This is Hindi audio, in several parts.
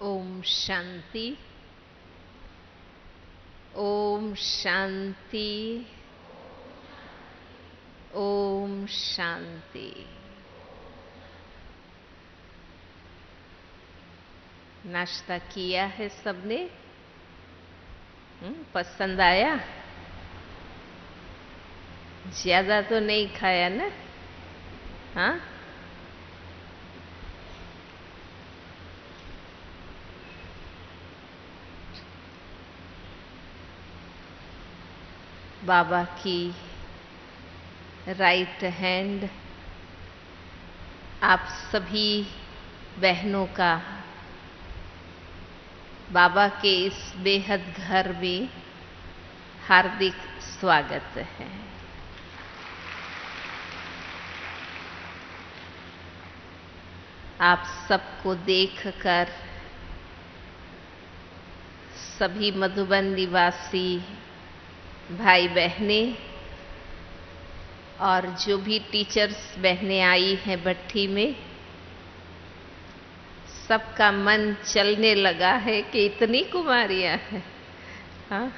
ओम शांति। ओम शांति। ओम शांति। नाश्ता किया है सबने? पसंद आया? ज्यादा तो नहीं खाया ना? हाँ, बाबा की राइट हैंड आप सभी बहनों का बाबा के इस बेहद घर में हार्दिक स्वागत है। आप सबको देखकर सभी मधुबन निवासी भाई बहनें और जो भी टीचर्स बहनें आई हैं भट्ठी में, सबका मन चलने लगा है कि इतनी कुमारियां हैं। हाँ,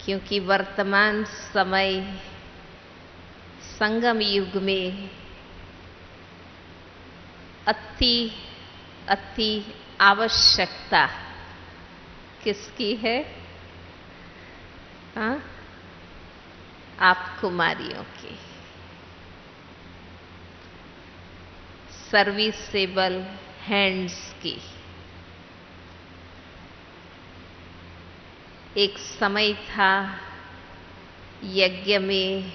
क्योंकि वर्तमान समय संगम युग में अति आवश्यकता किसकी है? हाँ, आप कुमारियों की। सर्विसेबल हैंड्स की। एक समय था यज्ञ में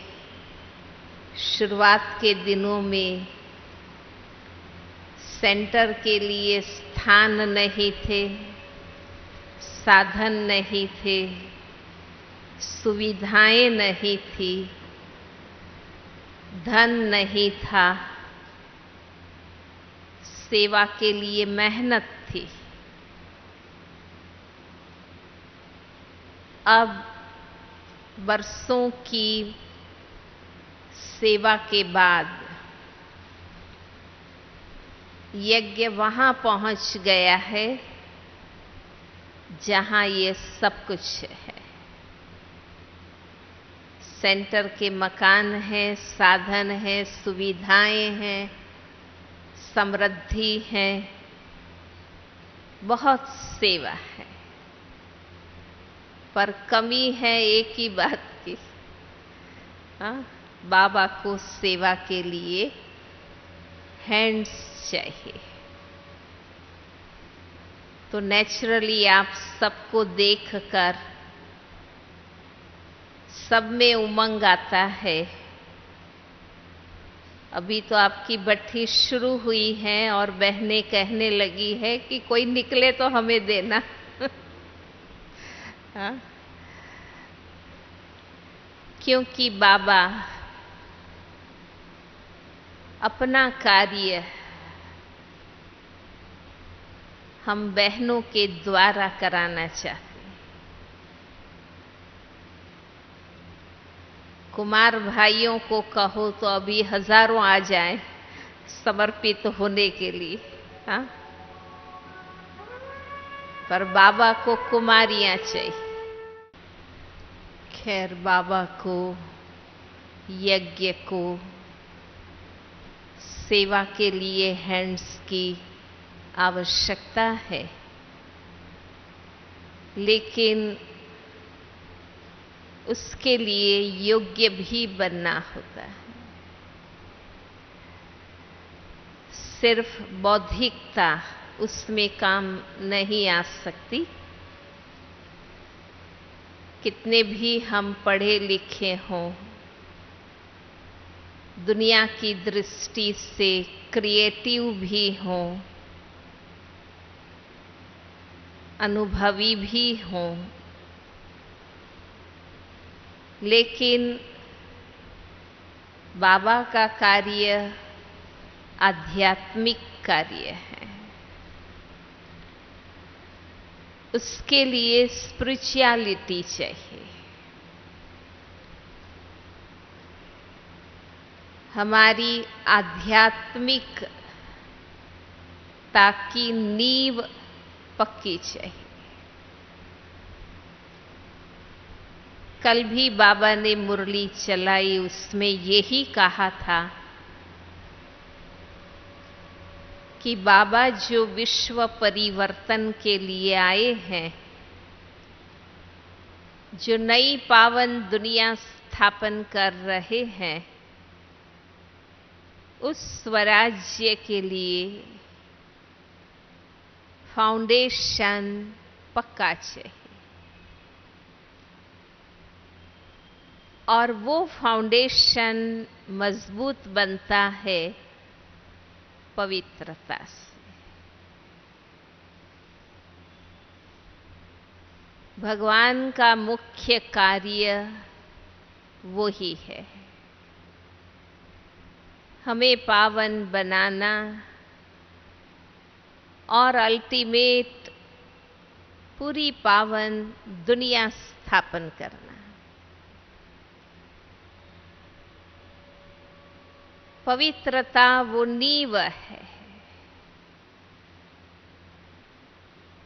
शुरुआत के दिनों में सेंटर के लिए स्थान नहीं थे, साधन नहीं थे, सुविधाएं नहीं थी, धन नहीं था, सेवा के लिए मेहनत थी। अब बरसों की सेवा के बाद यज्ञ वहां पहुंच गया है जहां ये सब कुछ है। सेंटर के मकान हैं, साधन हैं, सुविधाएं हैं, समृद्धि है, बहुत सेवा है, पर कमी है एक ही बात की। हाँ, बाबा को सेवा के लिए हैंड्स चाहिए। तो नेचुरली आप सबको देखकर सब में उमंग आता है। अभी तो आपकी भट्ठी शुरू हुई है और बहनें कहने लगी है कि कोई निकले तो हमें देना। हाँ? क्योंकि बाबा अपना कार्य हम बहनों के द्वारा कराना चाहते हैं। कुमार भाइयों को कहो तो अभी हजारों आ जाएं समर्पित होने के लिए। हाँ? पर बाबा को कुमारियां चाहिए। खैर, बाबा को, यज्ञ को, सेवा के लिए हैंड्स की आवश्यकता है, लेकिन उसके लिए योग्य भी बनना होता है। सिर्फ बौद्धिकता उसमें काम नहीं आ सकती। कितने भी हम पढ़े लिखे हों, दुनिया की दृष्टि से क्रिएटिव भी हों, अनुभवी भी हों, लेकिन बाबा का कार्य आध्यात्मिक कार्य है। उसके लिए स्पिरिचुअलिटी चाहिए। हमारी आध्यात्मिक ताकि नींव पक्की चाहिए। कल भी बाबा ने मुरली चलाई, उसमें यही कहा था कि बाबा जो विश्व परिवर्तन के लिए आए हैं, जो नई पावन दुनिया स्थापन कर रहे हैं, उस स्वराज्य के लिए फाउंडेशन पक्का चाहिए। और वो फाउंडेशन मजबूत बनता है पवित्रता से। भगवान का मुख्य कार्य वो ही है, हमें पावन बनाना और अल्टीमेट पूरी पावन दुनिया स्थापन करना। पवित्रता वो नींव है,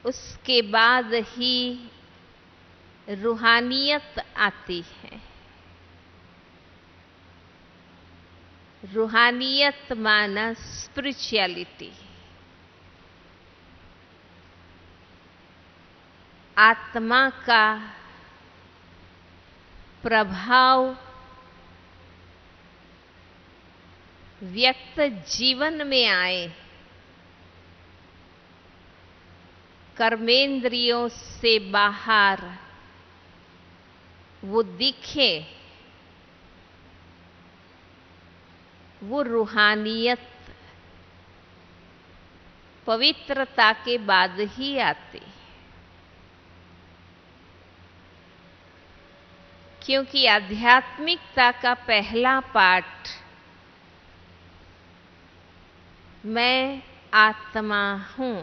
उसके बाद ही रूहानियत आती है। रूहानियत माना स्पिरिचुअलिटी, आत्मा का प्रभाव व्यक्त जीवन में आए, कर्मेंद्रियों से बाहर वो दिखे, वो रूहानियत पवित्रता के बाद ही आती। क्योंकि आध्यात्मिकता का पहला पाठ मैं आत्मा हूं,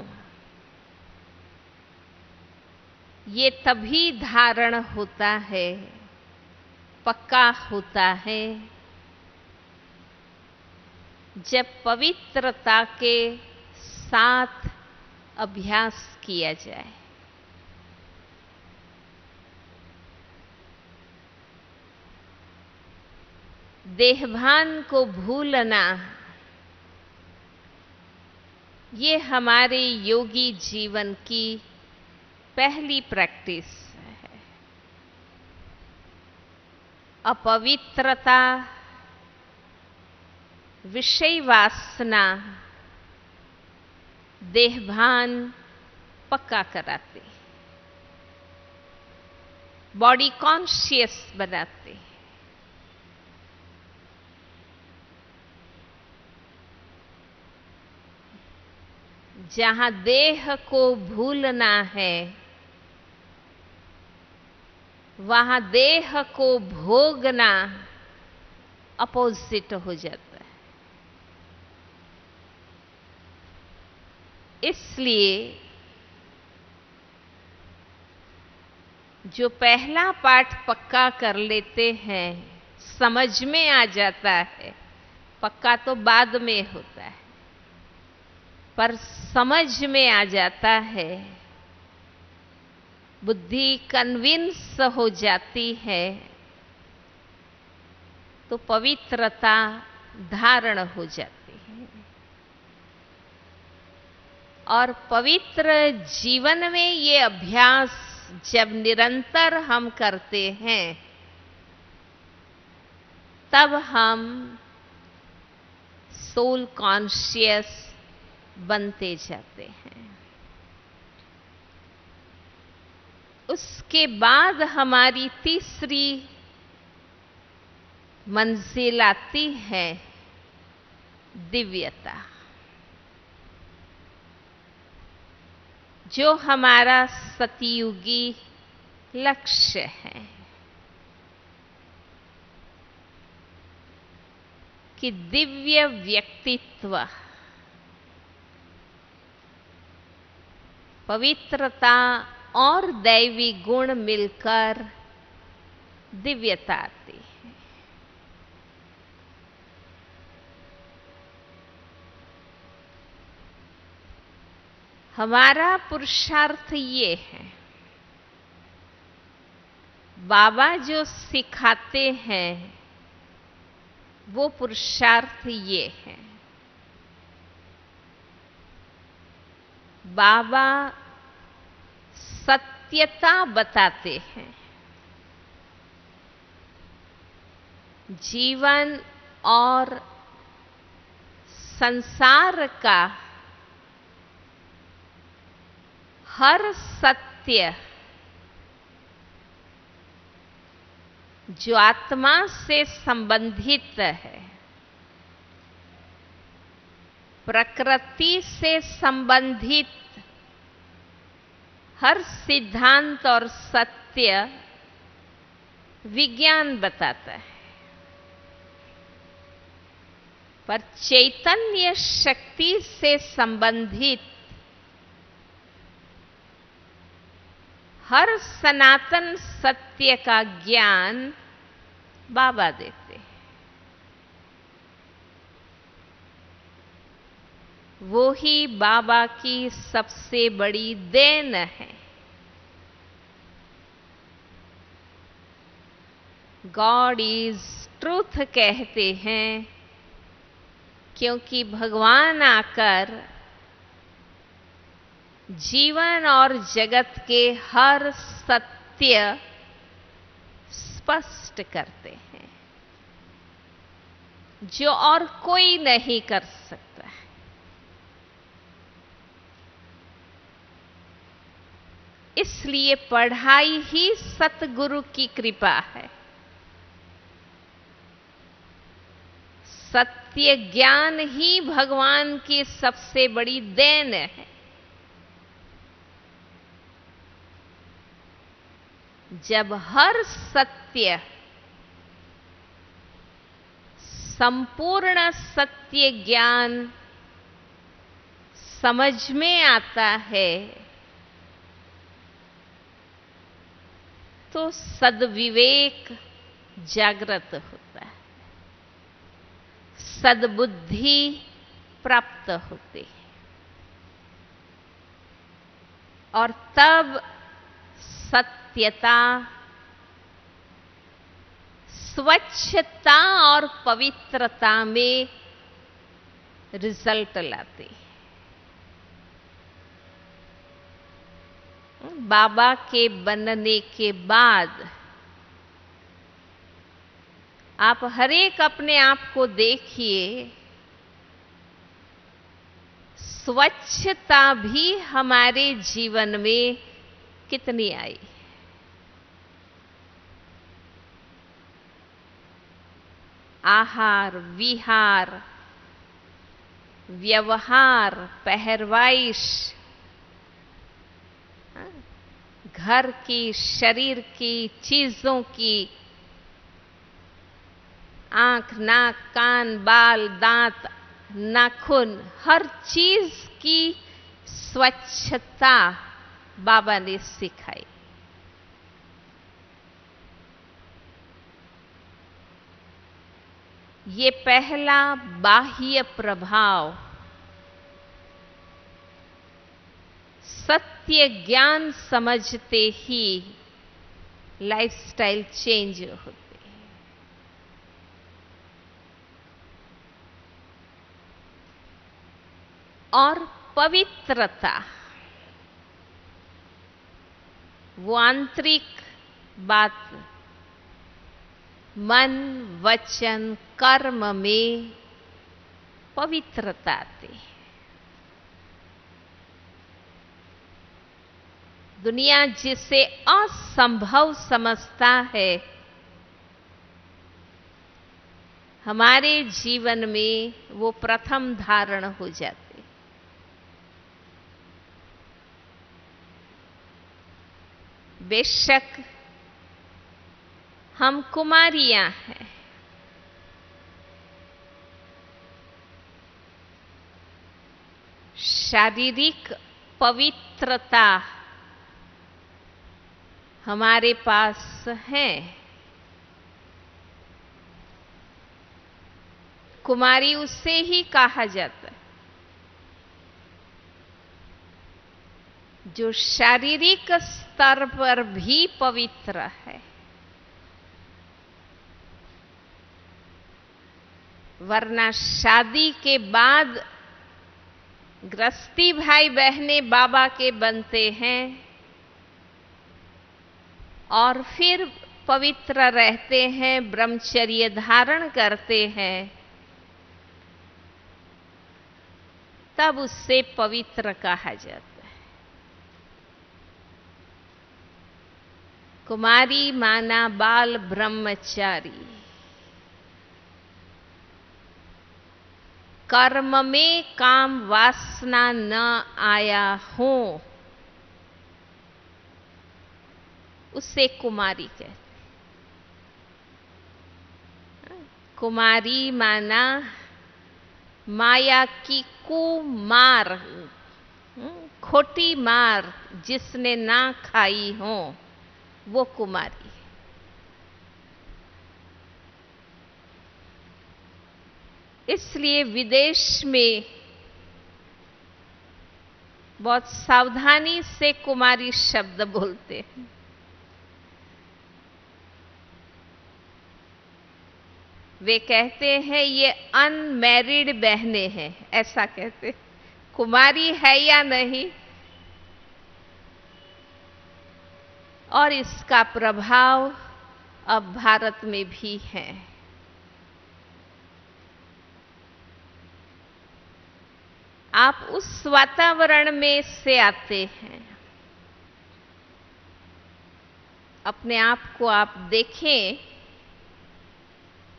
ये तभी धारण होता है, पक्का होता है, जब पवित्रता के साथ अभ्यास किया जाए। देहभान को भूलना, ये हमारे योगी जीवन की पहली प्रैक्टिस है। अपवित्रता, विषय वासना देहभान पक्का कराते, बॉडी कॉन्शियस बनाते। जहां देह को भूलना है, वहां देह को भोगना अपोजिट हो जाता है। इसलिए जो पहला पाठ पक्का कर लेते हैं, समझ में आ जाता है, पक्का तो बाद में होता है, पर समझ में आ जाता है, बुद्धि कन्विंस हो जाती है, तो पवित्रता धारण हो जाती है। और पवित्र जीवन में ये अभ्यास जब निरंतर हम करते हैं, तब हम सोल कॉन्शियस बनते जाते हैं। उसके बाद हमारी तीसरी मंजिल आती है दिव्यता, जो हमारा सतयुगी लक्ष्य है कि दिव्य व्यक्तित्व, पवित्रता और दैवी गुण मिलकर दिव्यता आती है। हमारा पुरुषार्थ ये है, बाबा जो सिखाते हैं वो पुरुषार्थ ये है। बाबा सत्यता बताते हैं। जीवन और संसार का हर सत्य जो आत्मा से संबंधित है, प्रकृति से संबंधित हर सिद्धांत और सत्य विज्ञान बताता है, पर चैतन्य शक्ति से संबंधित हर सनातन सत्य का ज्ञान बाबा देते हैं। वो ही बाबा की सबसे बड़ी देन है। गॉड इज ट्रूथ कहते हैं क्योंकि भगवान आकर जीवन और जगत के हर सत्य स्पष्ट करते हैं जो और कोई नहीं कर सकता। इसलिए पढ़ाई ही सतगुरु की कृपा है। सत्य ज्ञान ही भगवान की सबसे बड़ी देन है। जब हर सत्य संपूर्ण सत्य ज्ञान समझ में आता है तो सद्विवेक जागृत होता है, सद्बुद्धि प्राप्त होती है और तब सत्यता, स्वच्छता और पवित्रता में रिजल्ट लाती है। बाबा के बनने के बाद आप हर एक अपने आप को देखिए, स्वच्छता भी हमारे जीवन में कितनी आई। आहार, विहार, व्यवहार, पहरवाइश, घर की, शरीर की चीजों की, आंख, नाक, कान, बाल, दांत, नाखून, हर चीज की स्वच्छता बाबा ने सिखाई। ये पहला बाह्य प्रभाव सत्य ज्ञान समझते ही लाइफस्टाइल चेंज होते हैं। और पवित्रता वो आंतरिक बात मन, वचन, कर्म में पवित्रता आती है। दुनिया जिसे असंभव समझता है, हमारे जीवन में वो प्रथम धारण हो जाते। बेशक हम कुमारियां हैं, शारीरिक पवित्रता हमारे पास है। कुमारी उससे ही कहा जाता है। जो शारीरिक स्तर पर भी पवित्र है, वरना शादी के बाद गृहस्थी भाई बहने बाबा के बनते हैं और फिर पवित्र रहते हैं, ब्रह्मचर्य धारण करते हैं, तब उससे पवित्र कहा जाता है। कुमारी माना बाल ब्रह्मचारी, कर्म में काम वासना न आया हो, उससे कुमारी कहते। कुमारी माना माया की कुमार, खोटी मार जिसने ना खाई हो, वो कुमारी। इसलिए विदेश में बहुत सावधानी से कुमारी शब्द बोलते हैं। वे कहते हैं ये अनमैरिड बहनें हैं, ऐसा कहते। कुमारी है या नहीं, और इसका प्रभाव अब भारत में भी है। आप उस वातावरण में से आते हैं, अपने आप को आप देखें।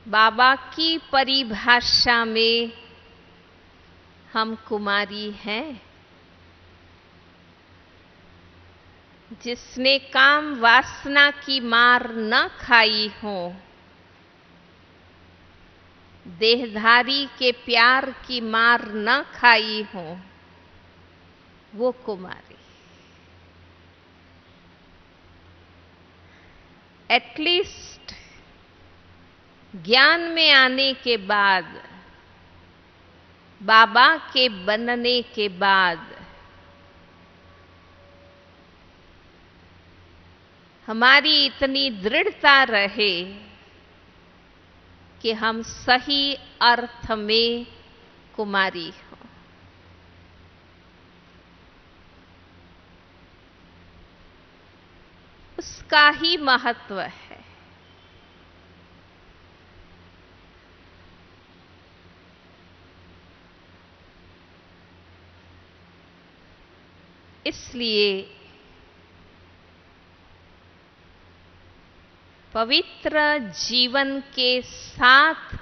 बाबा की परिभाषा में हम कुमारी हैं। जिसने काम वासना की मार न खाई हो, देहधारी के प्यार की मार न खाई हो, वो कुमारी। एटलीस्ट ज्ञान में आने के बाद, बाबा के बनने के बाद, हमारी इतनी दृढ़ता रहे कि हम सही अर्थ में कुमारी हो। उसका ही महत्व है। इसलिए पवित्र जीवन के साथ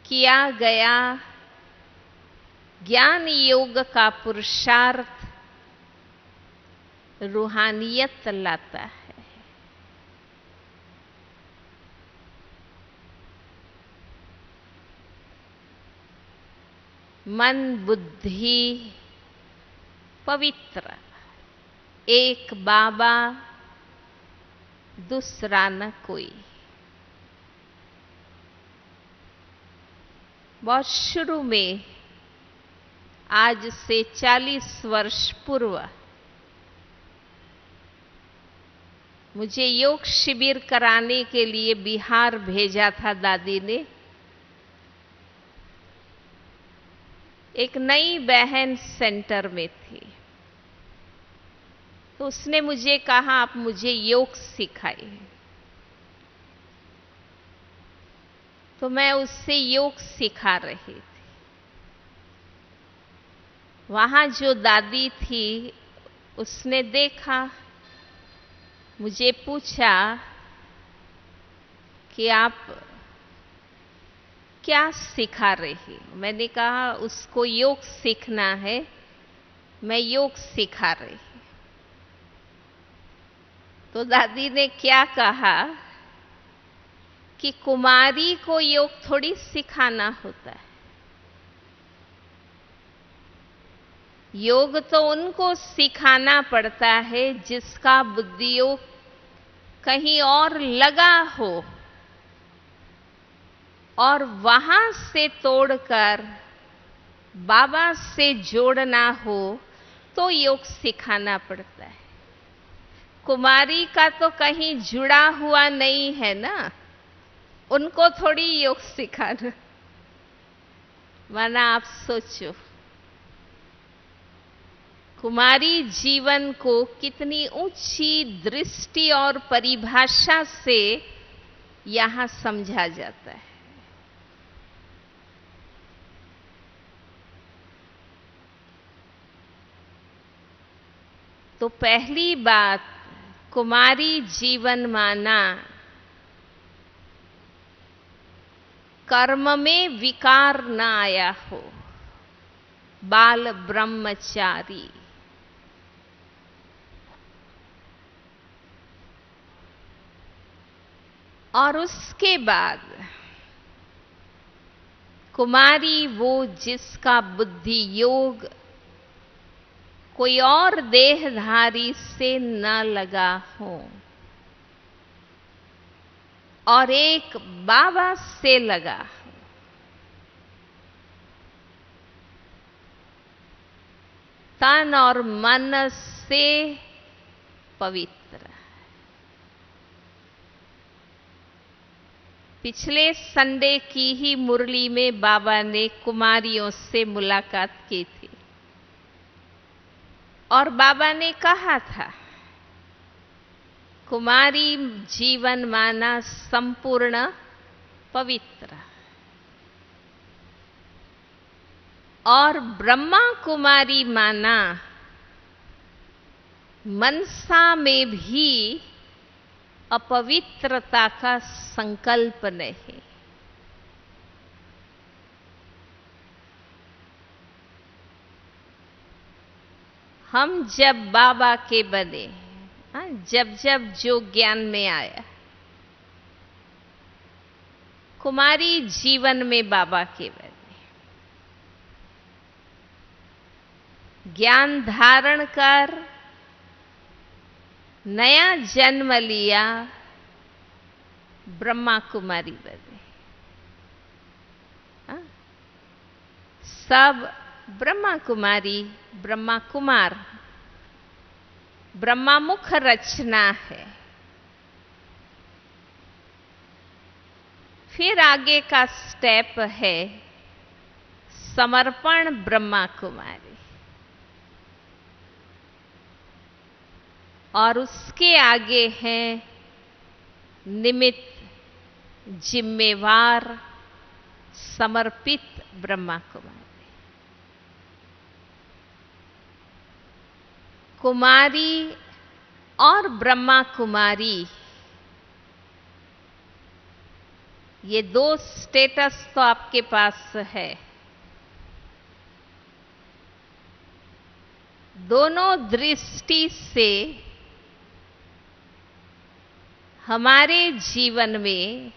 किया गया ज्ञान योग का पुरुषार्थ रूहानियत लाता है। मन बुद्धि पवित्र, एक बाबा दूसरा न कोई। बहुत शुरू में, आज से 40 वर्ष पूर्व, मुझे योग शिविर कराने के लिए बिहार भेजा था दादी ने। एक नई बहन सेंटर में थी, तो उसने मुझे कहा आप मुझे योग सिखाइए। तो मैं उससे योग सिखा रही थी। वहां जो दादी थी उसने देखा, मुझे पूछा कि आप क्या सिखा रही? मैंने कहा उसको योग सीखना है, मैं योग सिखा रही। तो दादी ने क्या कहा कि कुमारी को योग थोड़ी सिखाना होता है, योग तो उनको सिखाना पड़ता है जिसका बुद्धि योग कहीं और लगा हो और वहां से तोड़कर बाबा से जोड़ना हो, तो योग सिखाना पड़ता है। कुमारी का तो कहीं जुड़ा हुआ नहीं है ना, उनको थोड़ी योग सिखाना। वरना आप सोचो, कुमारी जीवन को कितनी ऊंची दृष्टि और परिभाषा से यहां समझा जाता है। तो पहली बात, कुमारी जीवन माना कर्म में विकार न आया हो, बाल ब्रह्मचारी। और उसके बाद कुमारी वो जिसका बुद्धि योग कोई और देहधारी से न लगा हो और एक बाबा से लगा हो। तन और मन से पवित्र। पिछले संडे की ही मुरली में बाबा ने कुमारियों से मुलाकात की थी और बाबा ने कहा था, कुमारी जीवन माना संपूर्ण पवित्र, और ब्रह्मा कुमारी माना मनसा में भी अपवित्रता का संकल्प नहीं। हम जब बाबा के बने, जब जब जो ज्ञान में आया, कुमारी जीवन में बाबा के बने, ज्ञान धारण कर नया जन्म लिया, ब्रह्मा कुमारी बने। सब ब्रह्मा कुमारी, ब्रह्मा कुमार, ब्रह्मा मुख रचना है। फिर आगे का स्टेप है समर्पण ब्रह्मा कुमारी, और उसके आगे हैं निमित्त जिम्मेवार समर्पित ब्रह्मा कुमारी। कुमारी और ब्रह्मा कुमारी, ये दो स्टेटस तो आपके पास है। दोनों दृष्टि से हमारे जीवन में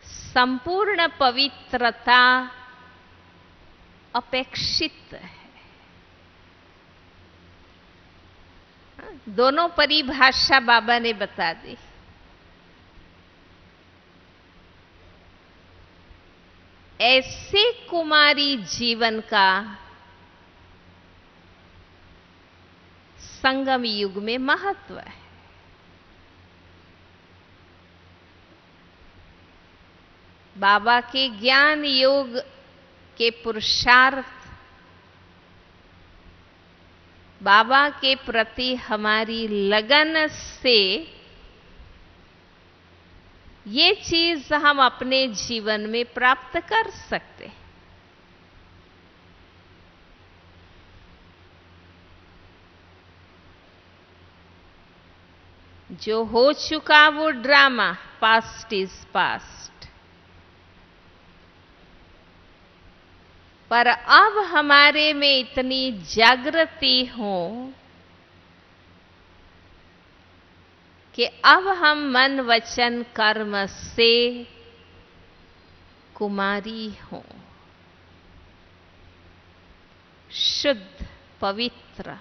संपूर्ण पवित्रता अपेक्षित है। दोनों परिभाषा बाबा ने बता दी। ऐसे कुमारी जीवन का संगम युग में महत्व है। बाबा के ज्ञान योग के पुरुषार्थ, बाबा के प्रति हमारी लगन से ये चीज हम अपने जीवन में प्राप्त कर सकते हैं। जो हो चुका वो ड्रामा, पास्ट इज पास्ट, पर अब हमारे में इतनी जागृति हो कि अब हम मन वचन कर्म से कुमारी हों, शुद्ध पवित्र,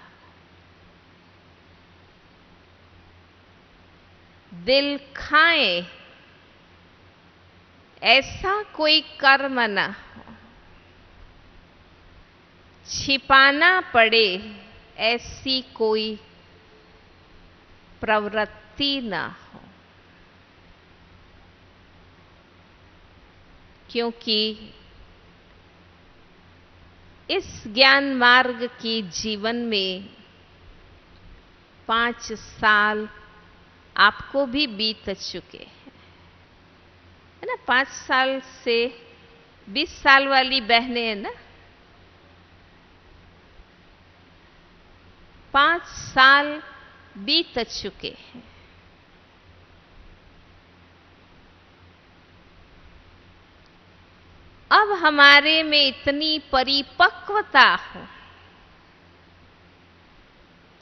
दिल खाए ऐसा कोई कर्म न हो, छिपाना पड़े ऐसी कोई प्रवृत्ति न हो, क्योंकि इस ज्ञान मार्ग की जीवन में 5 साल आपको भी बीत चुके हैं, है ना। 5 साल से 20 साल वाली बहनें हैं ना, 5 साल बीत चुके हैं। अब हमारे में इतनी परिपक्वता हो,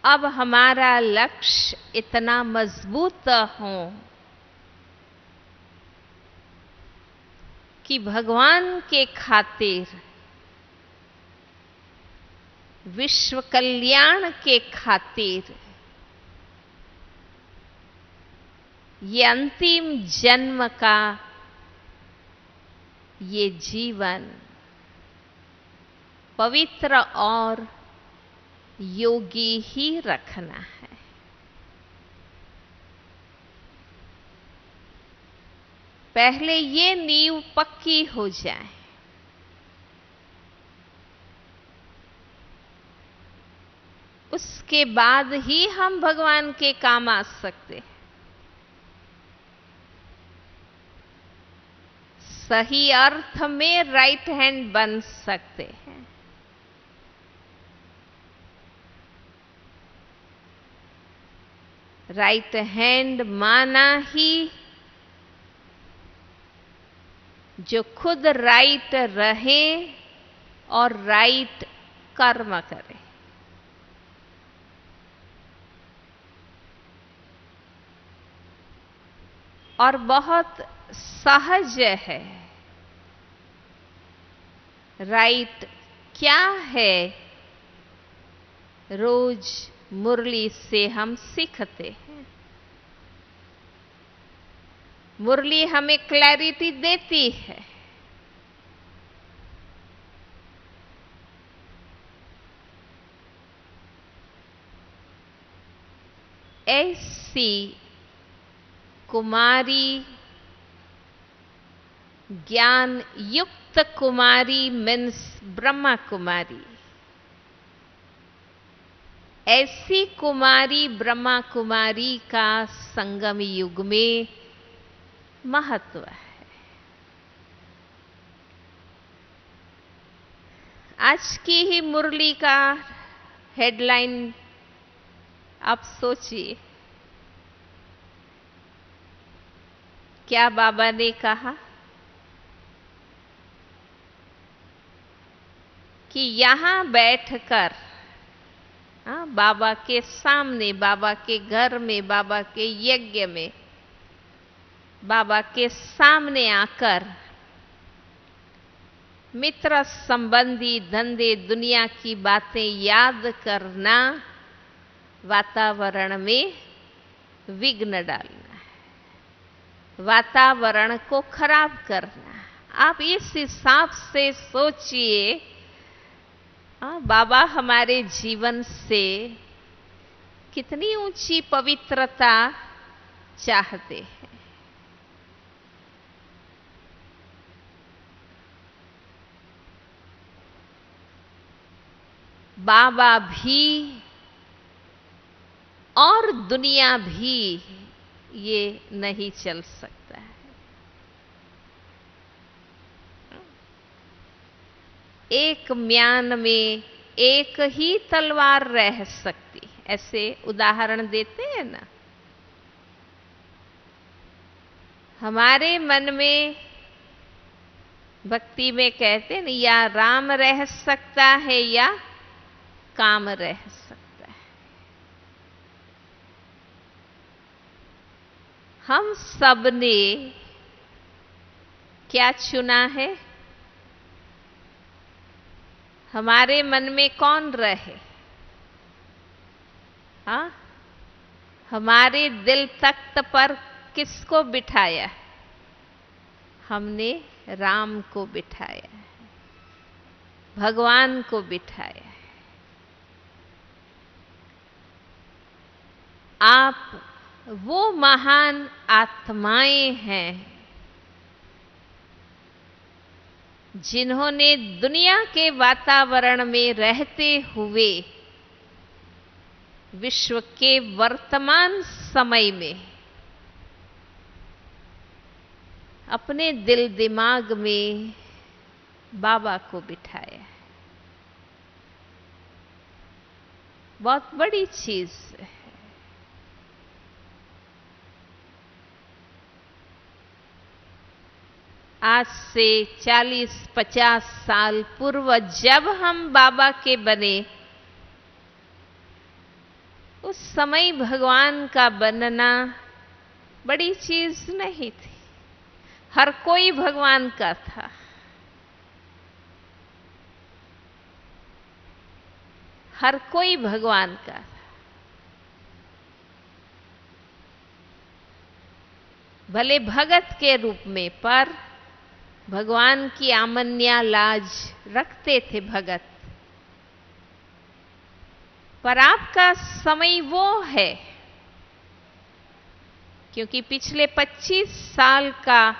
अब हमारा लक्ष्य इतना मजबूत हो कि भगवान के खातिर, विश्व कल्याण के खातिर ये अंतिम जन्म का ये जीवन पवित्र और योगी ही रखना है। पहले ये नींव पक्की हो जाए, उसके बाद ही हम भगवान के काम आ सकते हैं। सही अर्थ में राइट हैंड बन सकते हैं। राइट हैंड माना ही जो खुद राइट रहे और राइट कर्म करे। और बहुत सहज है। राइट क्या है, रोज मुरली से हम सीखते हैं। मुरली हमें क्लैरिटी देती है। ऐसी कुमारी, ज्ञान युक्त कुमारी मीन्स ब्रह्मा कुमारी, ऐसी कुमारी ब्रह्मा कुमारी का संगम युग में महत्व है। आज की ही मुरली का हेडलाइन आप सोचिए, क्या बाबा ने कहा कि यहां बैठकर, बाबा के सामने, बाबा के घर में, बाबा के यज्ञ में, बाबा के सामने आकर मित्र संबंधी धंधे दुनिया की बातें याद करना वातावरण में विघ्न डालना है, वातावरण को खराब करना। आप इस हिसाब से सोचिए, बाबा हमारे जीवन से कितनी ऊंची पवित्रता चाहते हैं। बाबा भी और दुनिया भी ये नहीं चल सकता है। एक म्यान में एक ही तलवार रह सकती, ऐसे उदाहरण देते हैं ना। हमारे मन में भक्ति में कहते हैं ना, या राम रह सकता है या काम रह सकता है। हम सब ने क्या चुना है? हमारे मन में कौन रहे? हमारे दिल तख्त पर किसको बिठाया? हमने राम को बिठाया है। भगवान को बिठाया है। आप वो महान आत्माएं हैं जिन्होंने दुनिया के वातावरण में रहते हुए विश्व के वर्तमान समय में अपने दिल दिमाग में बाबा को बिठाया है। बहुत बड़ी चीज है। आज से 40-50 साल पूर्व जब हम बाबा के बने, उस समय भगवान का बनना बड़ी चीज नहीं थी। हर कोई भगवान का था। हर कोई भगवान का था। भले भगत के रूप में, पर भगवान की आमन्या लाज रखते थे भगत। पर आपका समय वो है, क्योंकि पिछले 25 साल का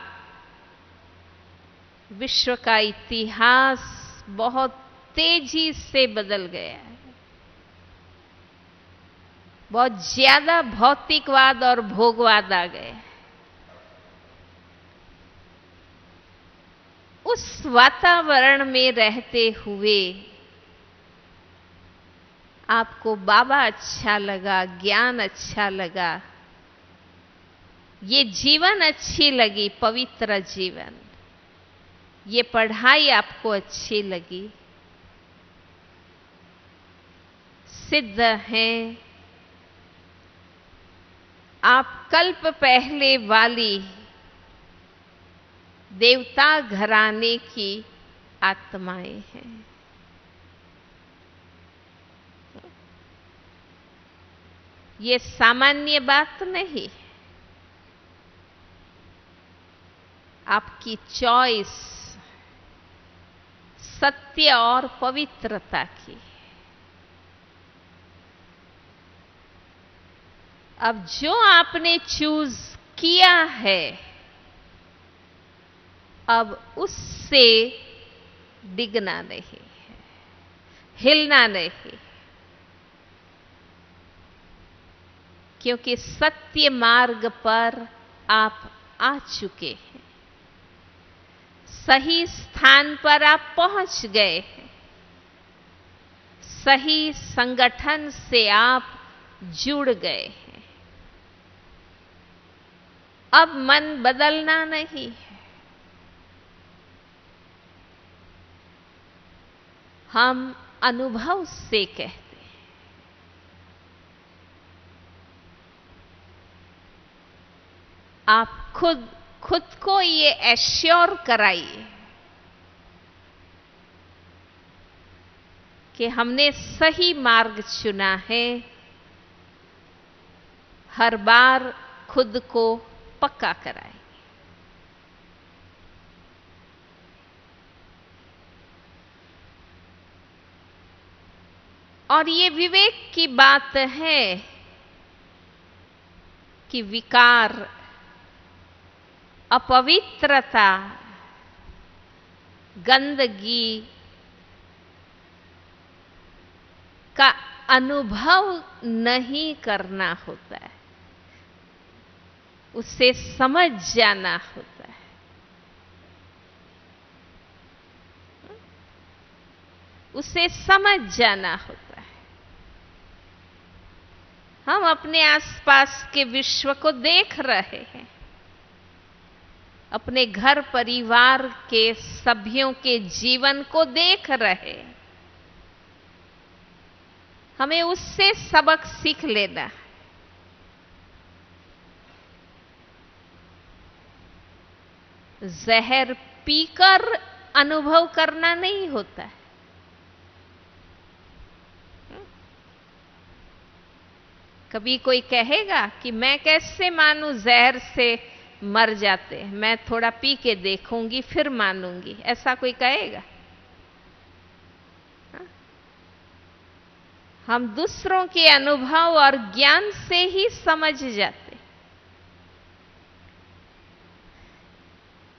विश्व का इतिहास बहुत तेजी से बदल गया है। बहुत ज्यादा भौतिकवाद और भोगवाद आ गए। उस वातावरण में रहते हुए आपको बाबा अच्छा लगा, ज्ञान अच्छा लगा, ये जीवन अच्छी लगी, पवित्र जीवन, ये पढ़ाई आपको अच्छी लगी। सिद्ध हैं आप कल्प पहले वाली देवता घराने की आत्माएं हैं। ये सामान्य बात नहीं। आपकी चॉइस सत्य और पवित्रता की। अब जो आपने चूज किया है, अब उससे डिगना नहीं है, हिलना नहीं, क्योंकि सत्य मार्ग पर आप आ चुके हैं। सही स्थान पर आप पहुंच गए हैं। सही संगठन से आप जुड़ गए हैं। अब मन बदलना नहीं है। हम अनुभव से कहते हैं। आप खुद को ये एश्योर कराइए कि हमने सही मार्ग चुना है। हर बार खुद को पक्का कराएं। और ये विवेक की बात है कि विकार, अपवित्रता, गंदगी का अनुभव नहीं करना होता है, उसे समझ जाना होता है। उसे समझ जाना होता है। हम अपने आसपास के विश्व को देख रहे हैं। अपने घर परिवार के सभ्यों के जीवन को देख रहे हैं। हमें उससे सबक सीख लेना है। जहर पीकर अनुभव करना नहीं होता है। कभी कोई कहेगा कि मैं कैसे मानूं, जहर से मर जाते हैं, मैं थोड़ा पी के देखूंगी फिर मानूंगी, ऐसा कोई कहेगा? हम दूसरों के अनुभव और ज्ञान से ही समझ जाते।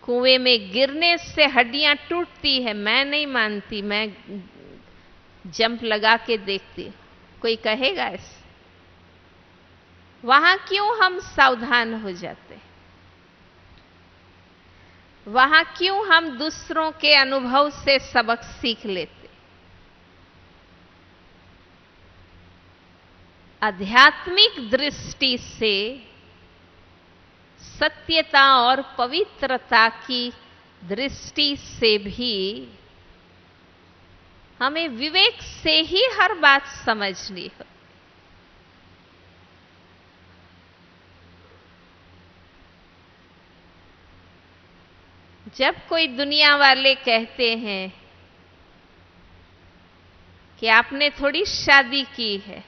कुएं में गिरने से हड्डियां टूटती है, मैं नहीं मानती, मैं जंप लगा के देखती हूं। कोई कहेगा ऐसे? वहां क्यों हम सावधान हो जाते? वहां क्यों हम दूसरों के अनुभव से सबक सीख लेते? आध्यात्मिक दृष्टि से सत्यता और पवित्रता की दृष्टि से भी हमें विवेक से ही हर बात समझनी हो। जब कोई दुनिया वाले कहते हैं कि आपने थोड़ी शादी की है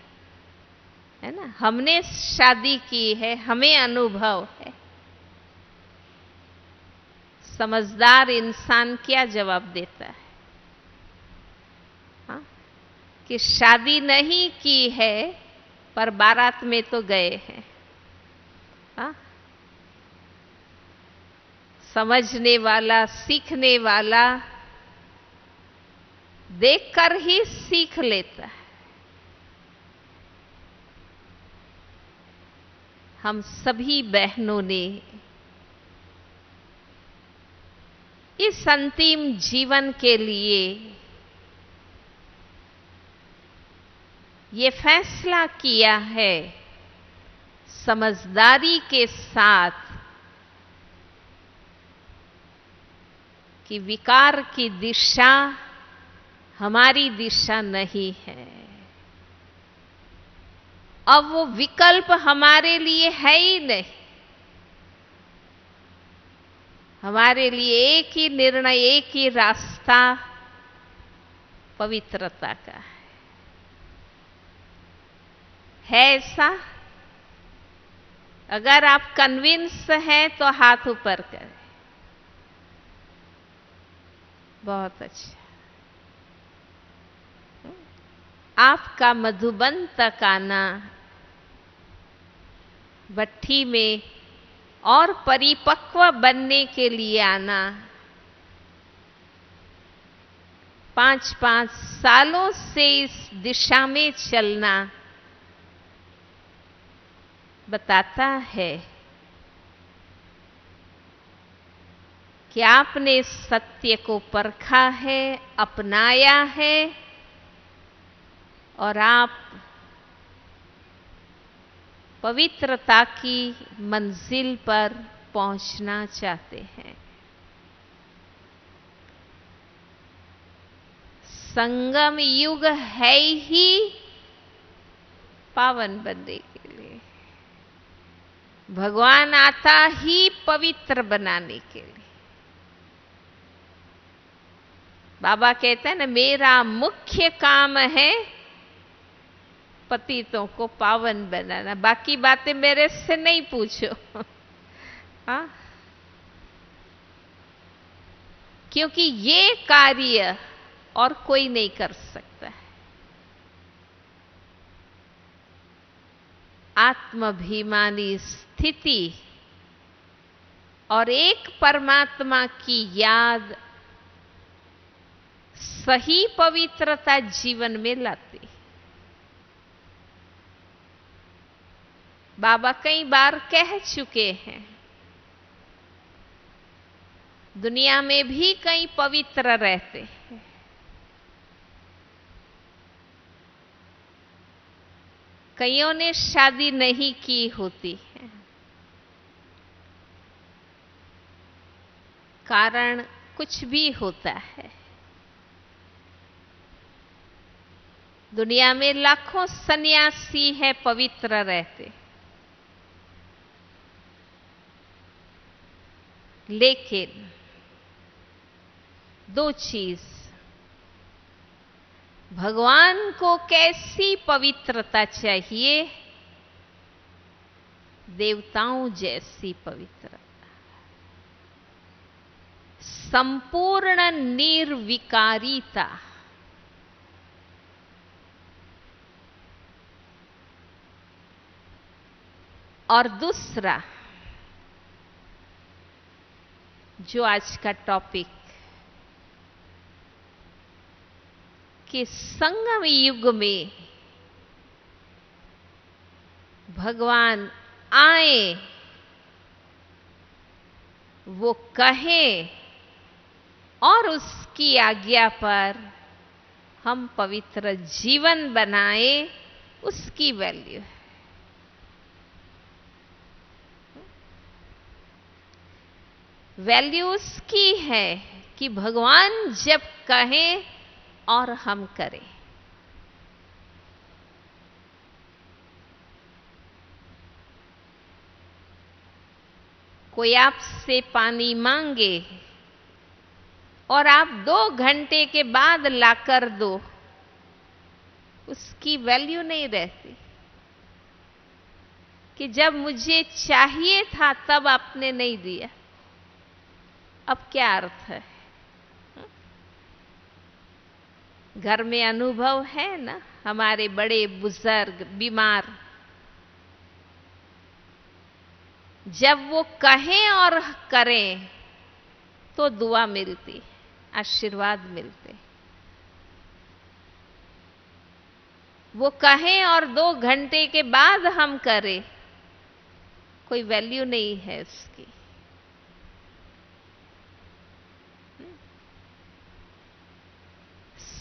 ना, हमने शादी की है, हमें अनुभव है, समझदार इंसान क्या जवाब देता है? हाँ? कि शादी नहीं की है पर बारात में तो गए हैं। हाँ? समझने वाला, सीखने वाला देखकर ही सीख लेता है। हम सभी बहनों ने इस अंतिम जीवन के लिए ये फैसला किया है समझदारी के साथ कि विकार की दिशा हमारी दिशा नहीं है। अब वो विकल्प हमारे लिए है ही नहीं। हमारे लिए एक ही निर्णय, एक ही रास्ता पवित्रता का है ऐसा? अगर आप कन्विंस हैं तो हाथ ऊपर करें। बहुत अच्छा। आपका मधुबन तक आना, भट्ठी में और परिपक्व बनने के लिए आना, 5-5 सालों से इस दिशा में चलना बताता है कि आपने सत्य को परखा है, अपनाया है और आप पवित्रता की मंजिल पर पहुंचना चाहते हैं। संगम युग है ही पावन बनने के लिए। भगवान आता ही पवित्र बनाने के लिए। बाबा कहते हैं ना, मेरा मुख्य काम है पतितों को पावन बनाना, बाकी बातें मेरे से नहीं पूछो। हाँ? क्योंकि ये कार्य और कोई नहीं कर सकता है। आत्माभिमानी स्थिति और एक परमात्मा की याद सही पवित्रता जीवन में लाती। बाबा कई बार कह चुके हैं, दुनिया में भी कई पवित्र रहते हैं, कईयों ने शादी नहीं की होती है। कारण कुछ भी होता है। दुनिया में लाखों सन्यासी है पवित्र रहते, लेकिन दो चीज, भगवान को कैसी पवित्रता चाहिए? देवताओं जैसी पवित्रता, संपूर्ण निर्विकारिता। और दूसरा जो आज का टॉपिक कि संगम युग में भगवान आए, वो कहे और उसकी आज्ञा पर हम पवित्र जीवन बनाए, उसकी वैल्यू है। वैल्यू उसकी है कि भगवान जब कहें और हम करें। कोई आपसे पानी मांगे और आप 2 घंटे के बाद लाकर दो, उसकी वैल्यू नहीं रहती कि जब मुझे चाहिए था तब आपने नहीं दिया। अब क्या अर्थ है? घर में अनुभव है ना, हमारे बड़े बुजुर्ग बीमार, जब वो कहें और करें तो दुआ मिलती, आशीर्वाद मिलते। वो कहें और 2 घंटे के बाद हम करें, कोई वैल्यू नहीं है उसकी।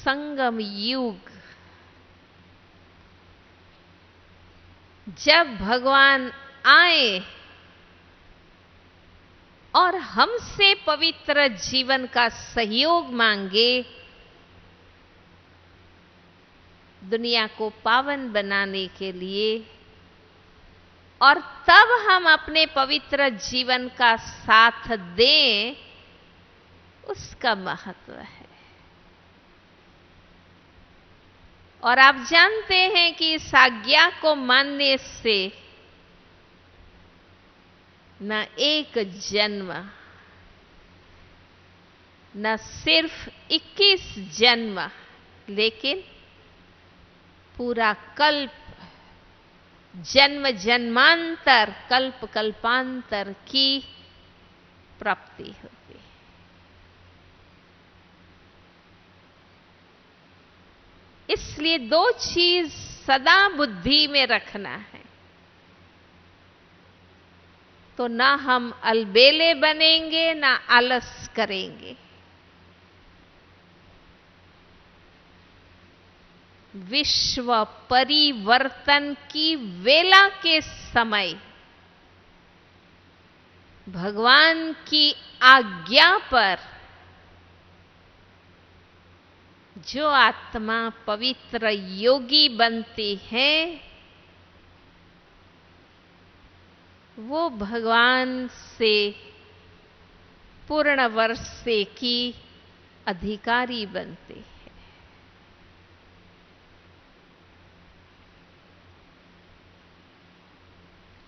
संगम युग, जब भगवान आए और हमसे पवित्र जीवन का सहयोग मांगे, दुनिया को पावन बनाने के लिए, और तब हम अपने पवित्र जीवन का साथ दें, उसका महत्व है। और आप जानते हैं कि इस आज्ञा को मानने से न एक जन्म, न सिर्फ 21 जन्म, लेकिन पूरा कल्प, जन्म जन्मांतर, कल्प कल्पांतर की प्राप्ति होती है। इसलिए 2 चीज सदा बुद्धि में रखना है, तो ना हम अलबेले बनेंगे, ना आलस करेंगे। विश्व परिवर्तन की वेला के समय भगवान की आज्ञा पर जो आत्मा पवित्र योगी बनती है, वो भगवान से पूर्ण वर्षे की अधिकारी बनती है।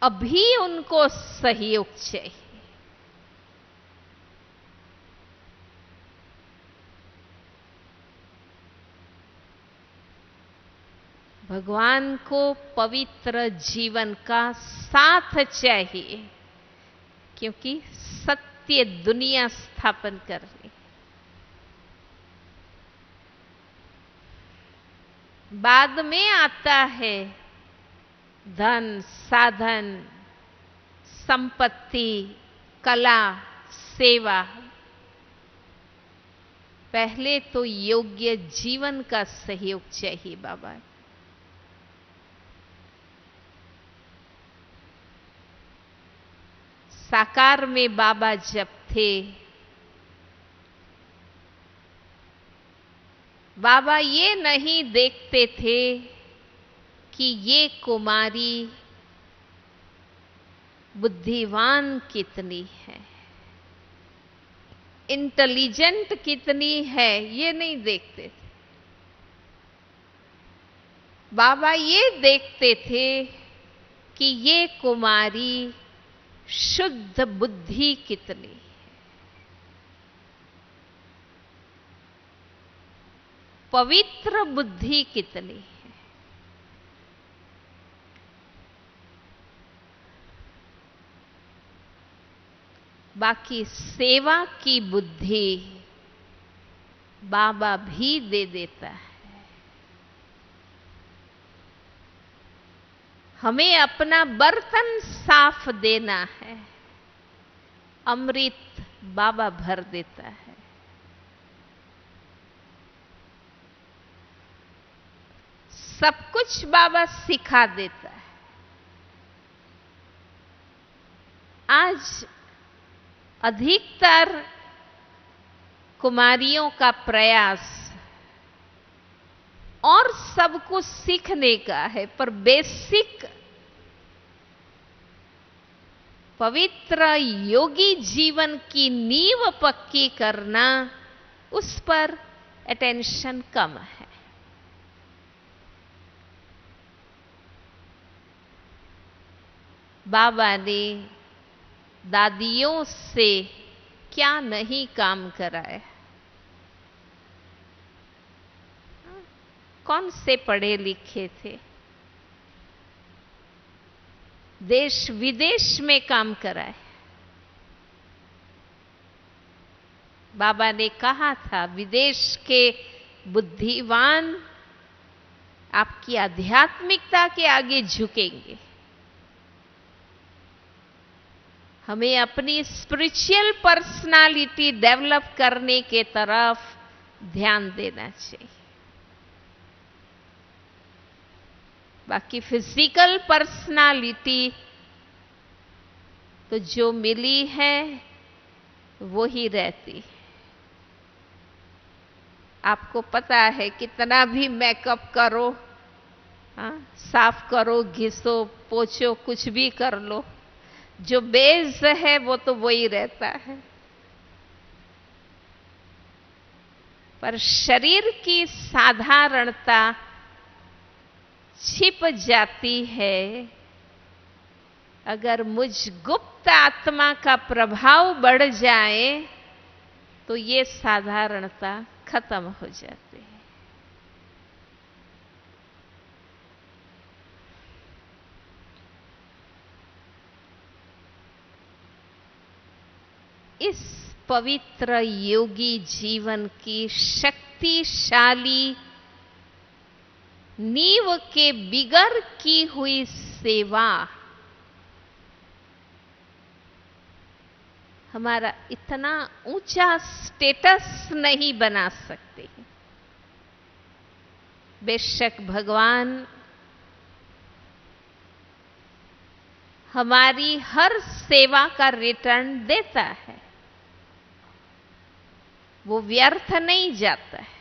अभी उनको सहयोग चाहिए। भगवान को पवित्र जीवन का साथ चाहिए, क्योंकि सत्य दुनिया स्थापन कर रही। बाद में आता है धन, साधन, संपत्ति, कला, सेवा। पहले तो योग्य जीवन का सहयोग चाहिए बाबा। साकार में बाबा जब थे, बाबा ये नहीं देखते थे कि ये कुमारी बुद्धिवान कितनी है, इंटेलिजेंट कितनी है, ये नहीं देखते थे। बाबा ये देखते थे कि ये कुमारी शुद्ध बुद्धि कितनी है, पवित्र बुद्धि कितनी है। बाकी सेवा की बुद्धि बाबा भी दे देता है। हमें अपना बर्तन साफ देना है, अमृत बाबा भर देता है। सब कुछ बाबा सिखा देता है। आज अधिकतर कुमारियों का प्रयास और सब कुछ सीखने का है, पर बेसिक पवित्र योगी जीवन की नींव पक्की करना, उस पर अटेंशन कम है। बाबा ने दादियों से क्या नहीं काम कराया। कौन से पढ़े लिखे थे, देश विदेश में काम कराए। बाबा ने कहा था, विदेश के बुद्धिमान आपकी आध्यात्मिकता के आगे झुकेंगे। हमें अपनी स्पिरिचुअल पर्सनालिटी डेवलप करने के तरफ ध्यान देना चाहिए। बाकी फिजिकल पर्सनालिटी तो जो मिली है वो ही रहती। आपको पता है, कितना भी मेकअप करो, साफ करो, घिसो, पोछो, कुछ भी कर लो, जो बेस है वो तो वही रहता है। पर शरीर की साधारणता छिप जाती है अगर मुझ गुप्त आत्मा का प्रभाव बढ़ जाए तो ये साधारणता खत्म हो जाती है। इस पवित्र योगी जीवन की शक्तिशाली नींव के बिगर की हुई सेवा हमारा इतना ऊंचा स्टेटस नहीं बना सकते। बेशक भगवान हमारी हर सेवा का रिटर्न देता है, वो व्यर्थ नहीं जाता है।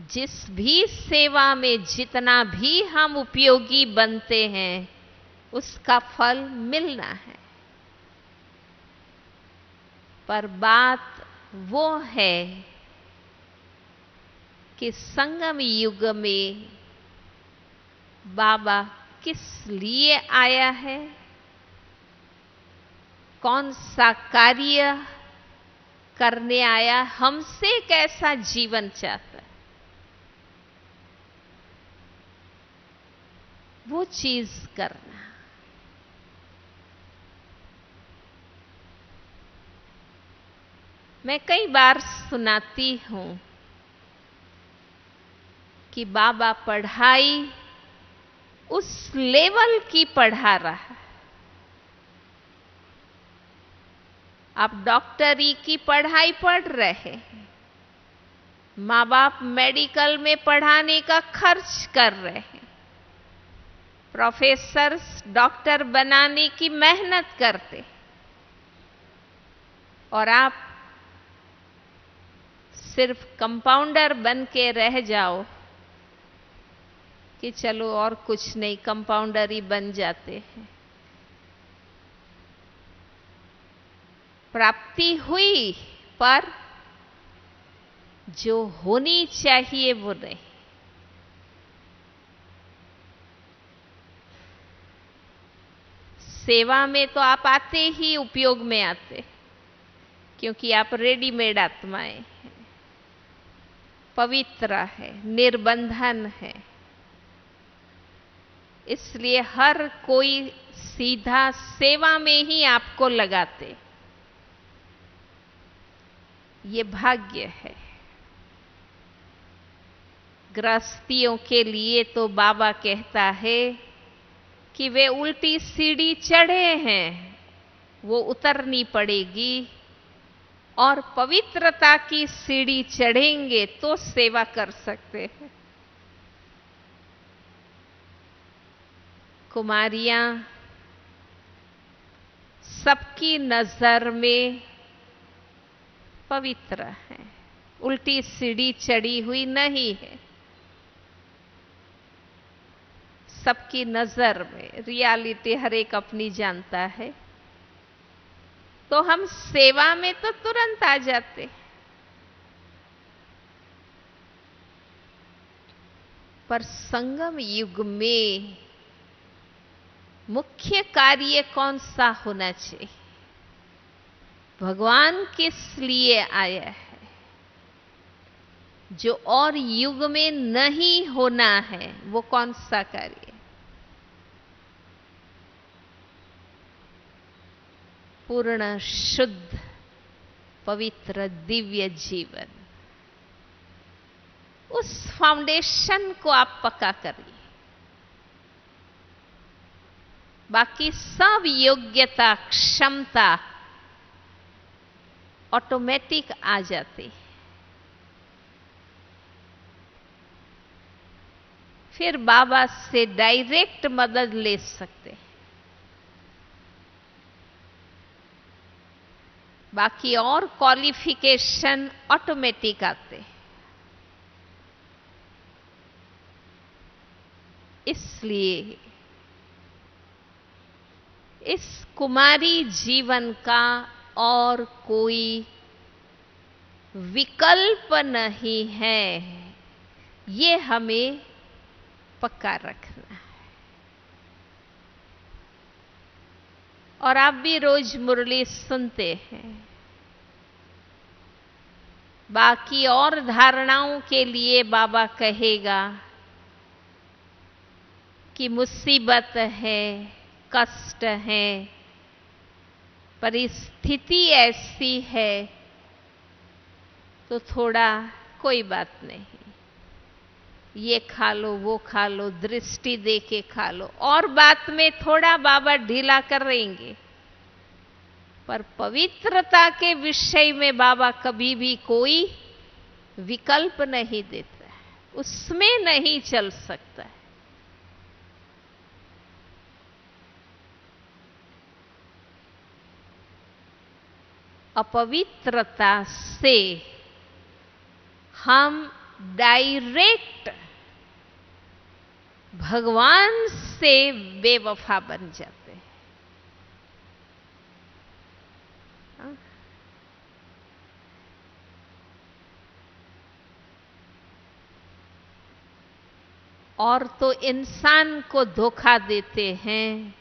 जिस भी सेवा में जितना भी हम उपयोगी बनते हैं उसका फल मिलना है। पर बात वो है कि संगम युग में बाबा किस लिए आया है, कौन सा कार्य करने आया, हमसे कैसा जीवन चाहता है, वो चीज करना। मैं कई बार सुनाती हूं कि बाबा पढ़ाई उस लेवल की पढ़ा रहा है। आप डॉक्टरी की पढ़ाई पढ़ रहे हैं, माँ बाप मेडिकल में पढ़ाने का खर्च कर रहे हैं, प्रोफेसर्स डॉक्टर बनाने की मेहनत करते, और आप सिर्फ कंपाउंडर बन के रह जाओ कि चलो और कुछ नहीं, कंपाउंडर ही बन जाते हैं। प्राप्ति हुई पर जो होनी चाहिए वो नहीं। सेवा में तो आप आते ही उपयोग में आते, क्योंकि आप रेडीमेड आत्माएं हैं, पवित्र है, निर्बंधन है। इसलिए हर कोई सीधा सेवा में ही आपको लगाते। ये भाग्य है। गृहस्थियों के लिए तो बाबा कहता है कि वे उल्टी सीढ़ी चढ़े हैं, वो उतरनी पड़ेगी और पवित्रता की सीढ़ी चढ़ेंगे तो सेवा कर सकते हैं। कुमारियां सबकी नजर में पवित्र हैं, उल्टी सीढ़ी चढ़ी हुई नहीं है। सबकी नजर में रियलिटी हर एक अपनी जानता है, तो हम सेवा में तो तुरंत आ जाते। पर संगम युग में मुख्य कार्य कौन सा होना चाहिए? भगवान किस लिए आया है जो और युग में नहीं होना है? वो कौन सा कार्य? पूर्ण शुद्ध पवित्र दिव्य जीवन। उस फाउंडेशन को आप पक्का करिए। बाकी सब योग्यता क्षमता ऑटोमेटिक आ जाती। फिर बाबा से डायरेक्ट मदद ले सकते। बाकी और क्वालिफिकेशन ऑटोमेटिक आते। इसलिए इस कुमारी जीवन का और कोई विकल्प नहीं है, ये हमें पक्का रखना है। और आप भी रोज मुरली सुनते हैं। बाकी और धारणाओं के लिए बाबा कहेगा कि मुसीबत है, कष्ट है, परिस्थिति ऐसी है, तो थोड़ा कोई बात नहीं, ये खा लो, वो खा लो, दृष्टि दे के खा लो, और बात में थोड़ा बाबा ढीला करेंगे। पर पवित्रता के विषय में बाबा कभी भी कोई विकल्प नहीं देता है, उसमें नहीं चल सकता है। अपवित्रता से हम डायरेक्ट भगवान से बेवफा बन जाते हैं। और तो इंसान को धोखा देते हैं,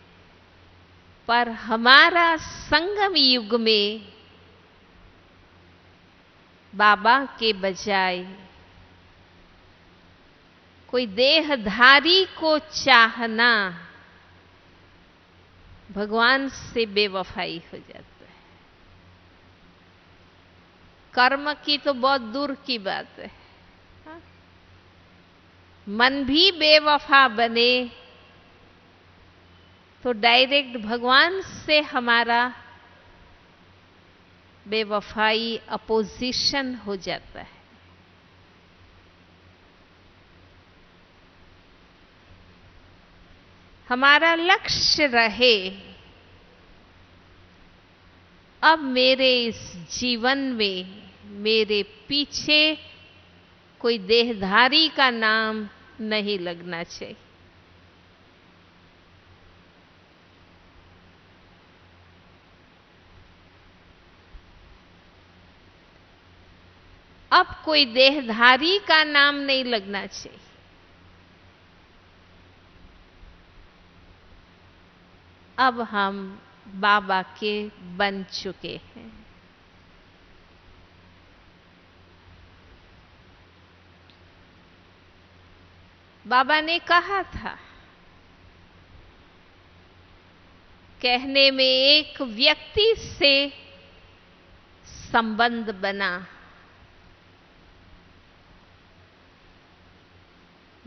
पर हमारा संगम युग में बाबा के बजाय कोई देहधारी को चाहना भगवान से बेवफाई हो जाता है। कर्म की तो बहुत दूर की बात है। मन भी बेवफा बने तो डायरेक्ट भगवान से हमारा बेवफाई अपोजिशन हो जाता है। हमारा लक्ष्य रहे अब मेरे इस जीवन में मेरे पीछे कोई देहधारी का नाम नहीं लगना चाहिए। अब कोई देहधारी का नाम नहीं लगना चाहिए। अब हम बाबा के बन चुके हैं। बाबा ने कहा था कहने में एक व्यक्ति से संबंध बना,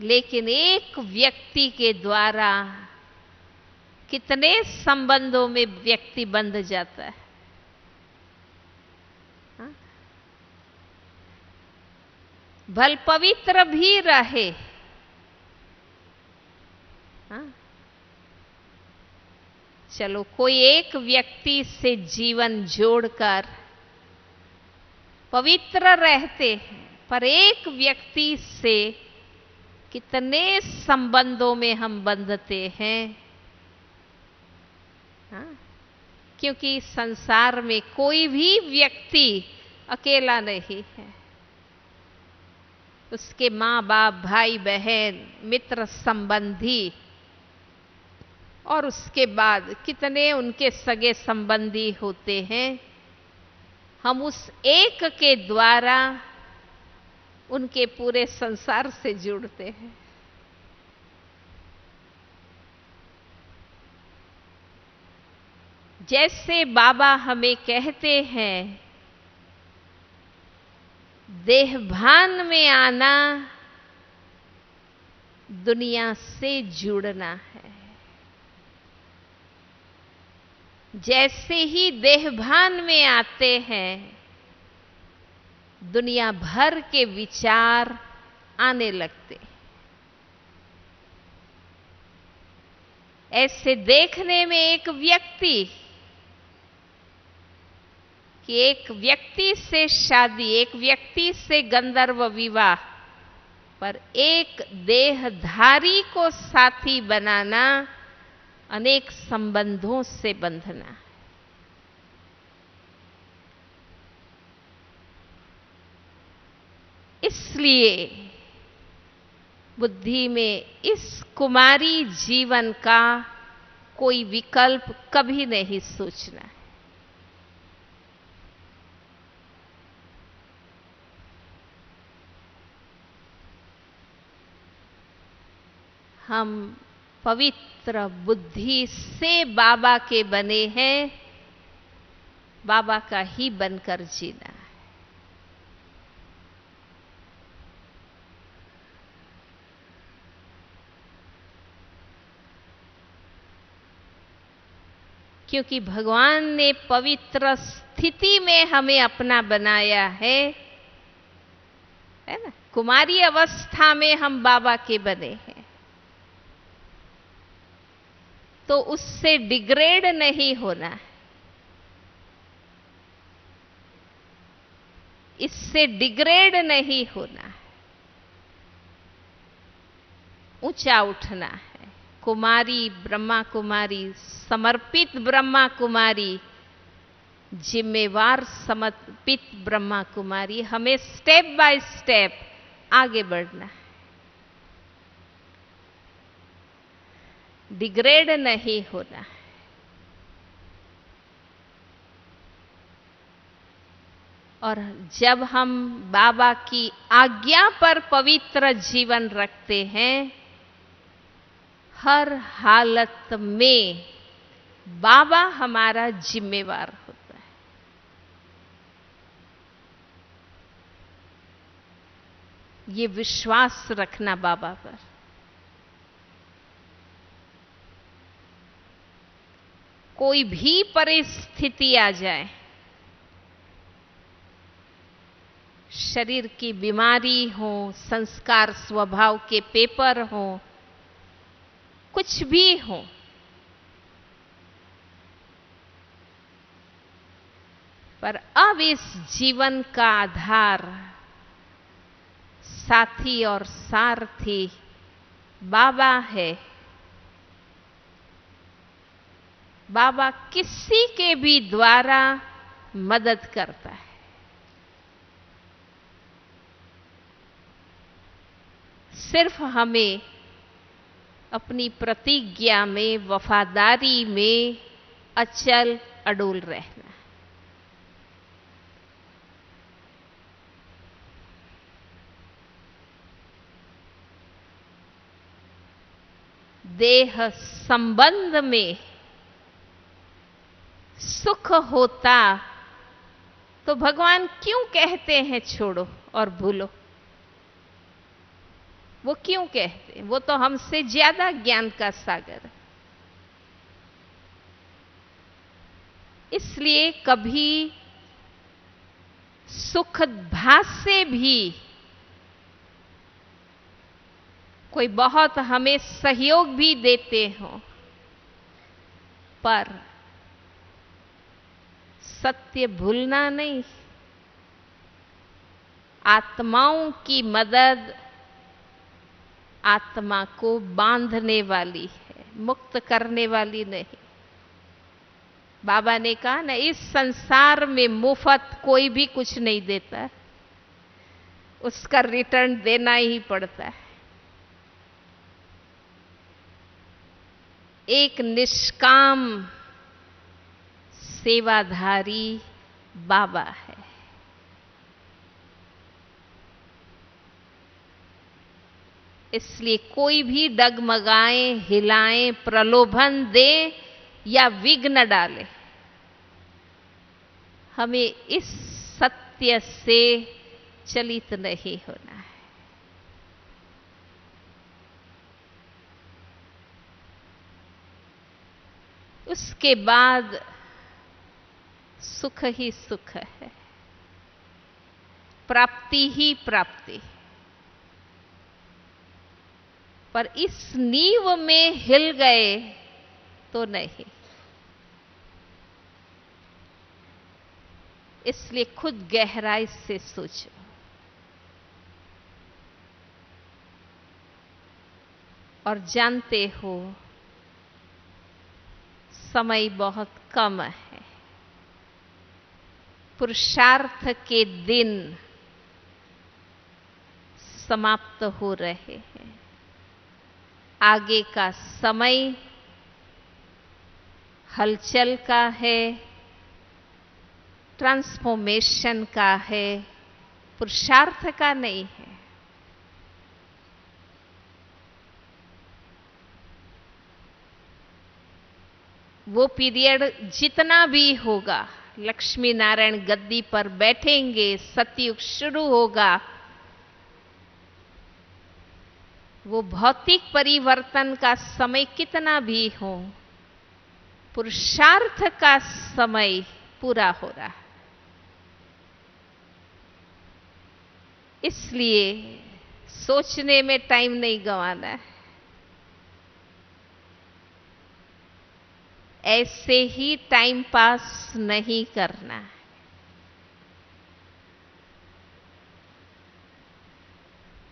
लेकिन एक व्यक्ति के द्वारा कितने संबंधों में व्यक्ति बंध जाता है। भल पवित्र भी रहे, चलो कोई एक व्यक्ति से जीवन जोड़कर पवित्र रहते हैं, पर एक व्यक्ति से कितने संबंधों में हम बंधते हैं। क्योंकि संसार में कोई भी व्यक्ति अकेला नहीं है। उसके माँ बाप, भाई बहन, मित्र संबंधी, और उसके बाद कितने उनके सगे संबंधी होते हैं। हम उस एक के द्वारा उनके पूरे संसार से जुड़ते हैं। जैसे बाबा हमें कहते हैं, देहभान में आना दुनिया से जुड़ना है। जैसे ही देहभान में आते हैं, दुनिया भर के विचार आने लगते। ऐसे देखने में एक व्यक्ति कि एक व्यक्ति से शादी, एक व्यक्ति से गंधर्व विवाह, पर एक देहधारी को साथी बनाना अनेक संबंधों से बंधना। इसलिए बुद्धि में इस कुमारी जीवन का कोई विकल्प कभी नहीं सोचना है। हम पवित्र बुद्धि से बाबा के बने हैं, बाबा का ही बनकर जीना है। क्योंकि भगवान ने पवित्र स्थिति में हमें अपना बनाया है ना। कुमारी अवस्था में हम बाबा के बने हैं, तो उससे डिग्रेड नहीं होना है, इससे डिग्रेड नहीं होना है, ऊंचा उठना है। कुमारी, ब्रह्मा कुमारी, समर्पित ब्रह्मा कुमारी, जिम्मेवार समर्पित ब्रह्मा कुमारी, हमें स्टेप बाय स्टेप आगे बढ़ना है, डिग्रेड नहीं होना है। और जब हम बाबा की आज्ञा पर पवित्र जीवन रखते हैं, हर हालत में बाबा हमारा जिम्मेवार होता है। ये विश्वास रखना बाबा पर। कोई भी परिस्थिति आ जाए, शरीर की बीमारी हो, संस्कार स्वभाव के पेपर हो, कुछ भी हो, पर अब इस जीवन का आधार साथी और सारथी बाबा है। बाबा किसी के भी द्वारा मदद करता है। सिर्फ हमें अपनी प्रतिज्ञा में, वफादारी में अचल अडोल रहना। देह संबंध में सुख होता तो भगवान क्यों कहते हैं छोड़ो और भूलो? वो क्यों कहते हैं? वो तो हमसे ज्यादा ज्ञान का सागर है। इसलिए कभी सुख भाष्य भी कोई बहुत हमें सहयोग भी देते हो, पर सत्य भूलना नहीं। आत्माओं की मदद आत्मा को बांधने वाली है, मुक्त करने वाली नहीं। बाबा ने कहा ना, इस संसार में मुफ्त कोई भी कुछ नहीं देता, उसका रिटर्न देना ही पड़ता है। एक निष्काम सेवाधारी बाबा है। इसलिए कोई भी डगमगाए, हिलाए, प्रलोभन दे या विघ्न डाले, हमें इस सत्य से चलित नहीं होना है। उसके बाद सुख ही सुख है, प्राप्ति ही प्राप्ति। पर इस नींव में हिल गए तो नहीं। इसलिए खुद गहराई से सोचो। और जानते हो समय बहुत कम है, पुरुषार्थ के दिन समाप्त हो रहे हैं। आगे का समय हलचल का है, ट्रांसफॉर्मेशन का है, पुरुषार्थ का नहीं है। वो पीरियड जितना भी होगा, लक्ष्मी नारायण गद्दी पर बैठेंगे, सतयुग शुरू होगा, वो भौतिक परिवर्तन का समय कितना भी हो, पुरुषार्थ का समय पूरा हो रहा है। इसलिए सोचने में टाइम नहीं गंवाना है। ऐसे ही टाइम पास नहीं करना है।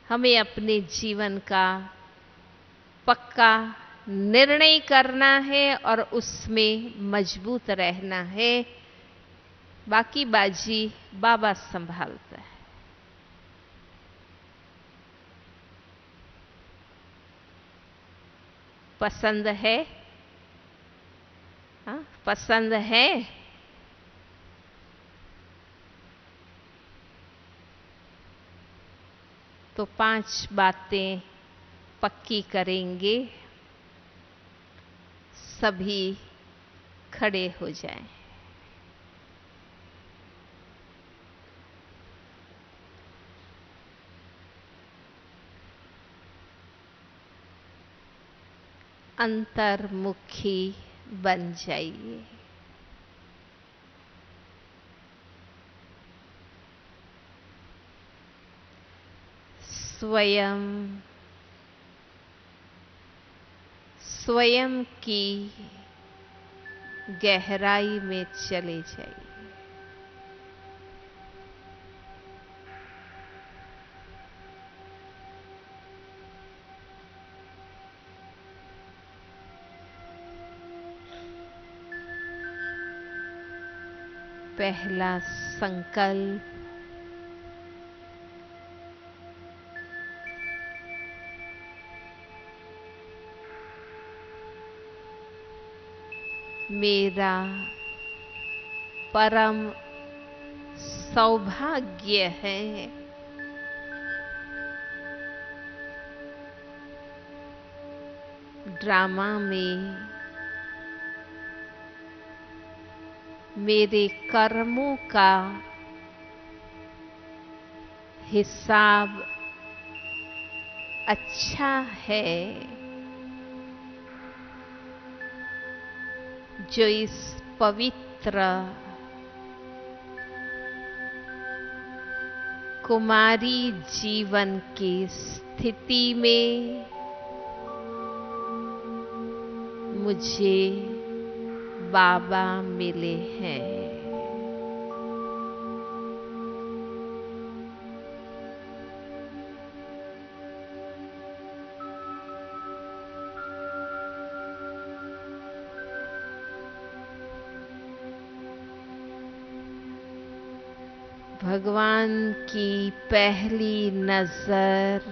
हमें अपने जीवन का पक्का निर्णय करना है और उसमें मजबूत रहना है। बाकी बाजी बाबा संभालता है। पसंद है? हाँ, पसंद है? तो 5 बातें पक्की करेंगे। सभी खड़े हो जाएं। अंतर्मुखी बन जाइए। स्वयं की गहराई में चले जाइए। पहला संकल्प, मेरा परम सौभाग्य है ड्रामा में मेरे कर्मों का हिसाब अच्छा है, जो इस पवित्र कुमारी जीवन की स्थिति में मुझे बाबा मिले हैं। भगवान की पहली नजर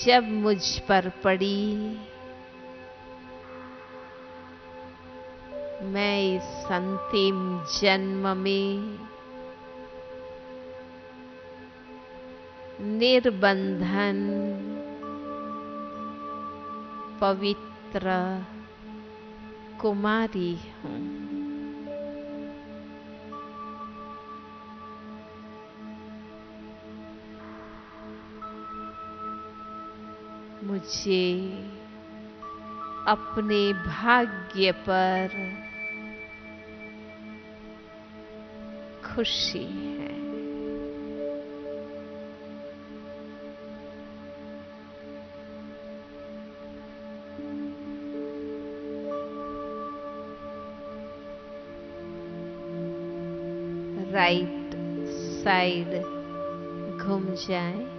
जब मुझ पर पड़ी, मैं इस अंतिम जन्म में निर्बंधन पवित्र कुमारी हूँ। मुझे अपने भाग्य पर खुशी है। राइट साइड घूम जाए।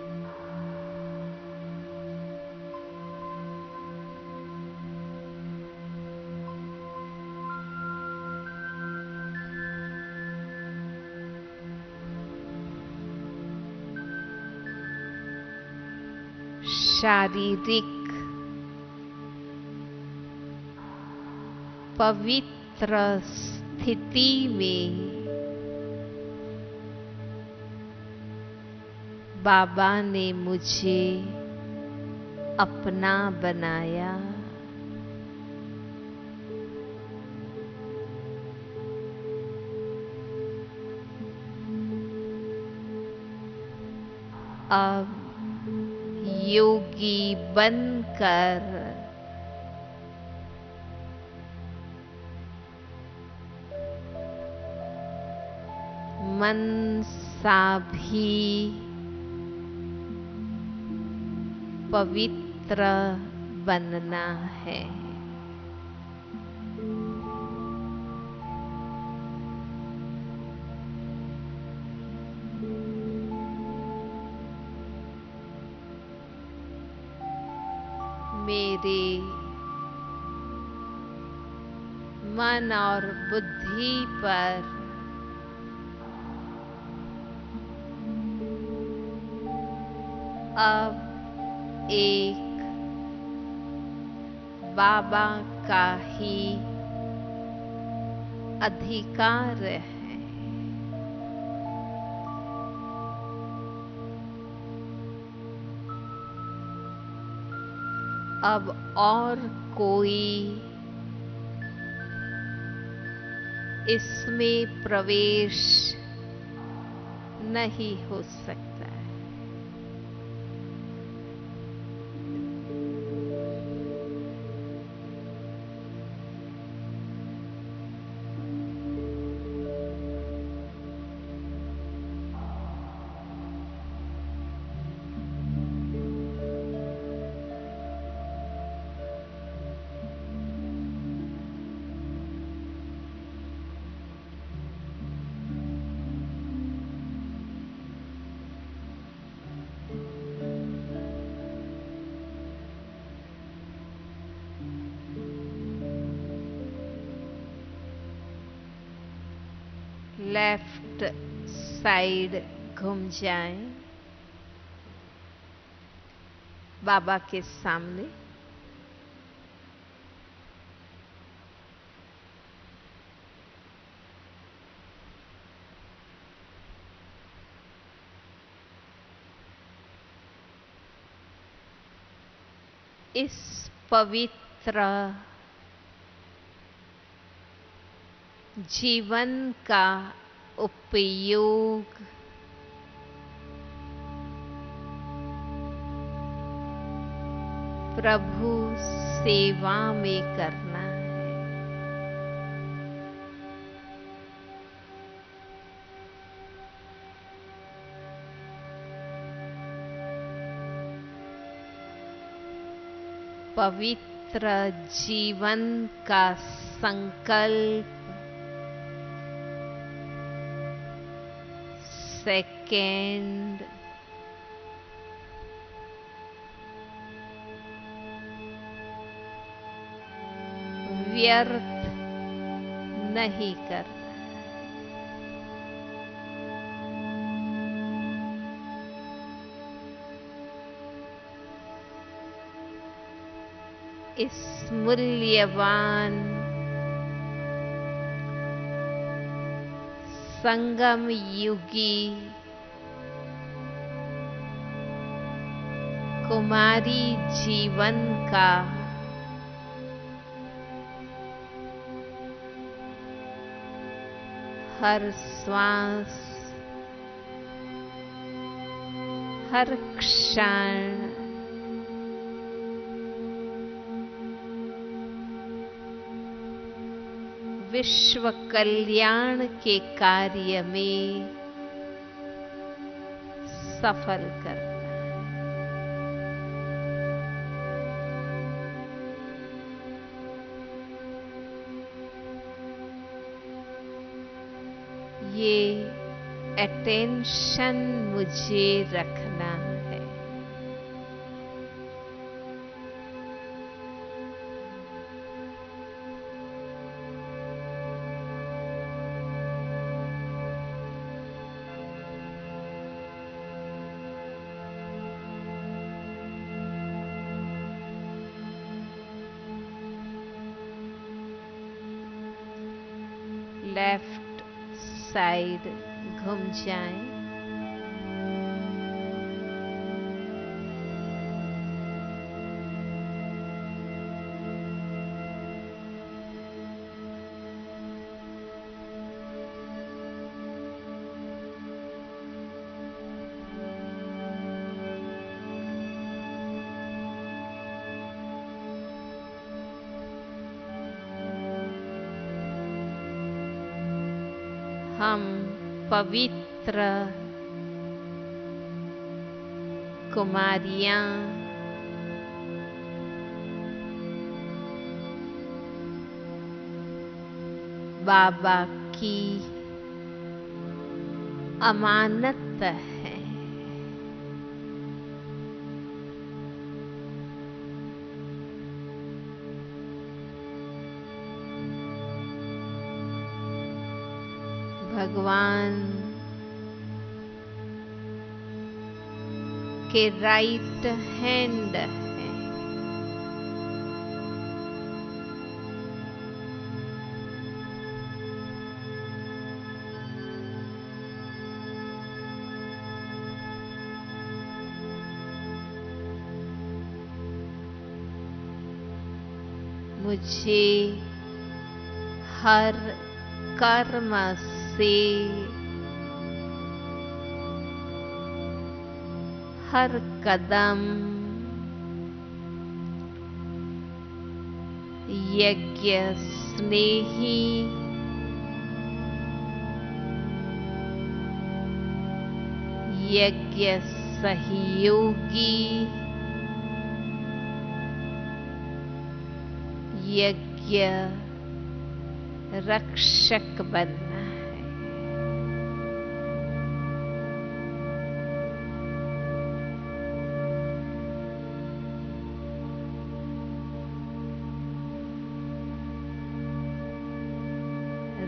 शारीरिक पवित्र स्थिति में बाबा ने मुझे अपना बनाया। अब योगी बनकर मन सा भी पवित्र बनना है। मेरे मन और बुद्धि पर अब एक बाबा का ही अधिकार है। अब और कोई इसमें प्रवेश नहीं हो सकता। लेफ्ट साइड घूम जाएं, बाबा के सामने। इस पवित्र जीवन का उपयोग प्रभु सेवा में करना है। पवित्र जीवन का संकल्प सेकंड व्यर्थ नहीं करना। इस मूल्यवान संगम युगी कुमारी जीवन का हर श्वास, हर क्षण विश्व कल्याण के कार्य में सफल करना। ये अटेंशन मुझे रखना है। लेफ्ट साइड घूम जाएं। हम पवित्र कुमारियां बाबा की अमानत है। भगवान के राइट हैंड है। मुझे हर कर्म से हर कदम यज्ञ स्नेही यज्ञ सहयोगी यज्ञ रक्षक बनना है।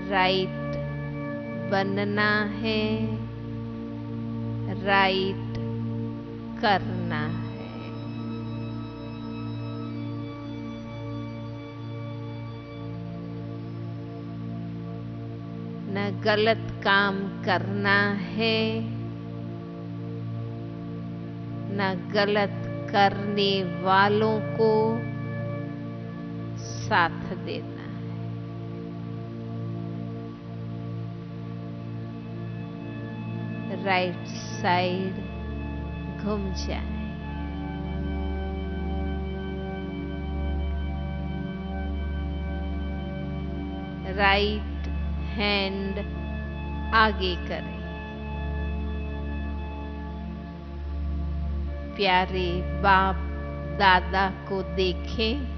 राइट बनना है, राइट करना है। न गलत काम करना है, न गलत करने वालों को साथ देना है। राइट साइड घूम जाए। राइट हैंड आगे करें। प्यारे बाप दादा को देखें।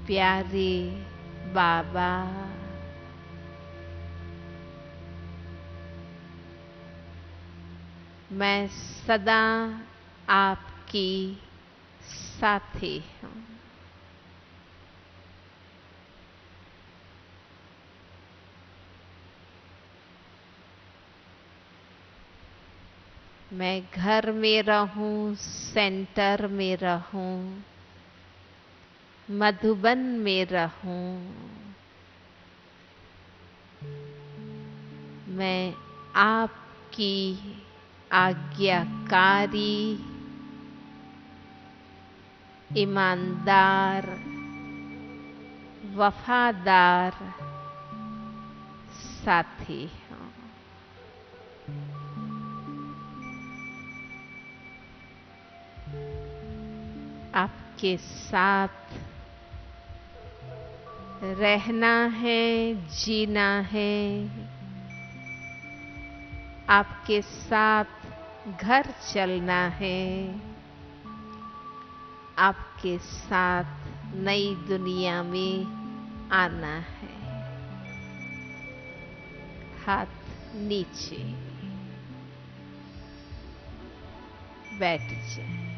प्यारे बाबा, मैं सदा आपकी साथी हूँ। मैं घर में रहूं, सेंटर में रहूं, मधुबन में रहूं, मैं आपकी आज्ञाकारी, ईमानदार, वफादार साथी हूँ। आपके साथ रहना है, जीना है। आपके साथ घर चलना है। आपके साथ नई दुनिया में आना है। हाथ नीचे, बैठ जाए।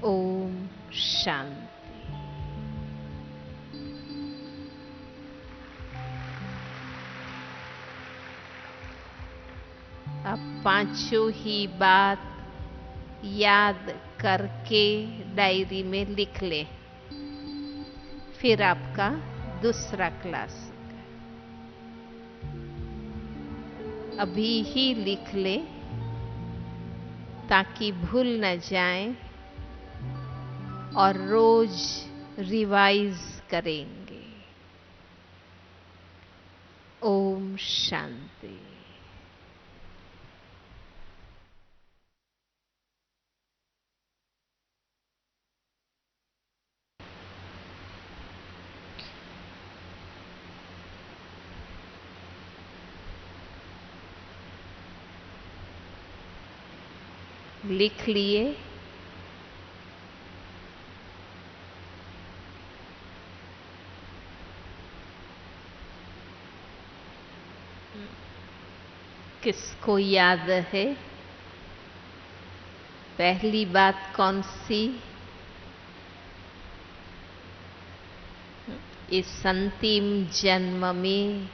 ओम शांति। अब पांचों ही बात याद करके डायरी में लिख ले। फिर आपका दूसरा क्लास अभी ही लिख ले ताकि भूल न जाए और रोज रिवाइज करेंगे। ओम शांति। लिख लिए? किसको याद है? पहली बात कौन सी? इस अंतिम जन्म में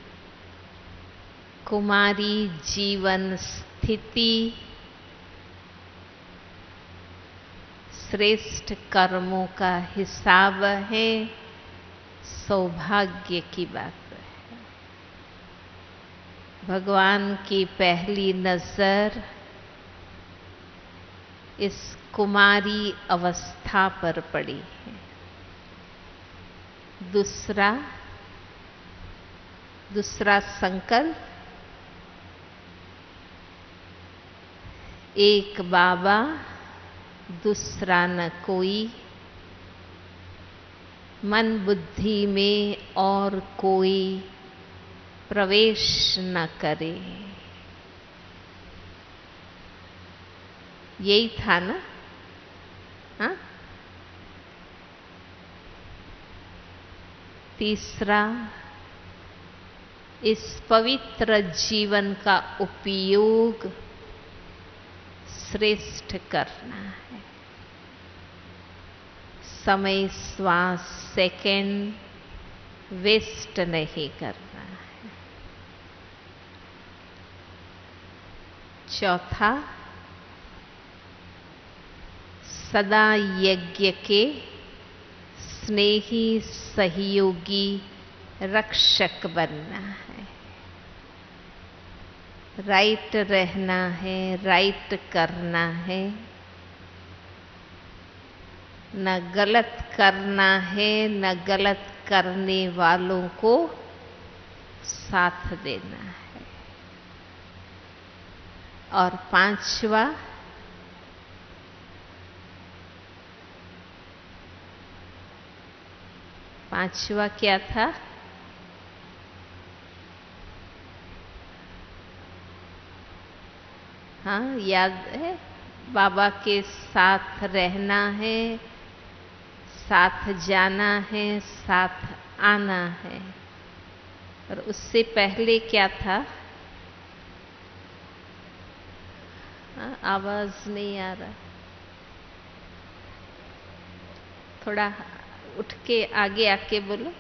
कुमारी जीवन स्थिति श्रेष्ठ कर्मों का हिसाब है। सौभाग्य की बात है। भगवान की पहली नजर इस कुमारी अवस्था पर पड़ी है। दूसरा संकल्प, एक बाबा दूसरा न कोई, मन बुद्धि में और कोई प्रवेश न करे। यही था ना? हाँ? तीसरा, इस पवित्र जीवन का उपयोग श्रेष्ठ करना है। समय, श्वास, सेकंड वेस्ट नहीं करना है। चौथा, सदा यज्ञ के स्नेही सहयोगी रक्षक बनना है। राइट रहना है, राइट करना है। न गलत करना है, न गलत करने वालों को साथ देना है। और पांचवा क्या था? हाँ, याद है? बाबा के साथ रहना है, साथ जाना है, साथ आना है। और उससे पहले क्या था? हाँ, आवाज नहीं आ रहा, थोड़ा उठ के आगे आके बोलो।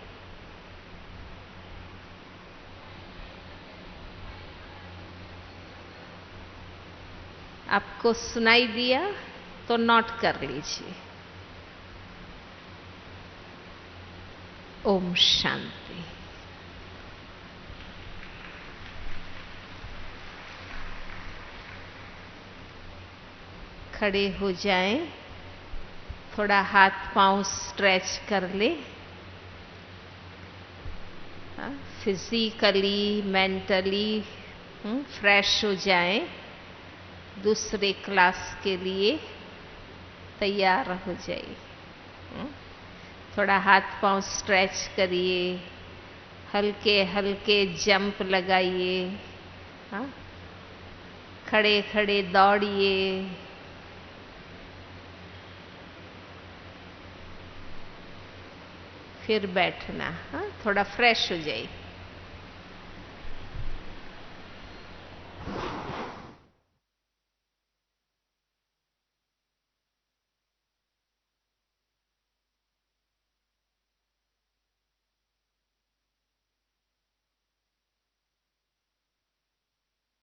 आपको सुनाई दिया तो नोट कर लीजिए। ओम शांति। खड़े हो जाएं, थोड़ा हाथ पांव स्ट्रेच कर ले। फिजिकली मेंटली फ्रेश हो जाएं, दूसरे क्लास के लिए तैयार हो जाइए। थोड़ा हाथ पांव स्ट्रेच करिए, हल्के हल्के जंप लगाइए, खड़े खड़े दौड़िए, फिर बैठना। थोड़ा फ्रेश हो जाइए।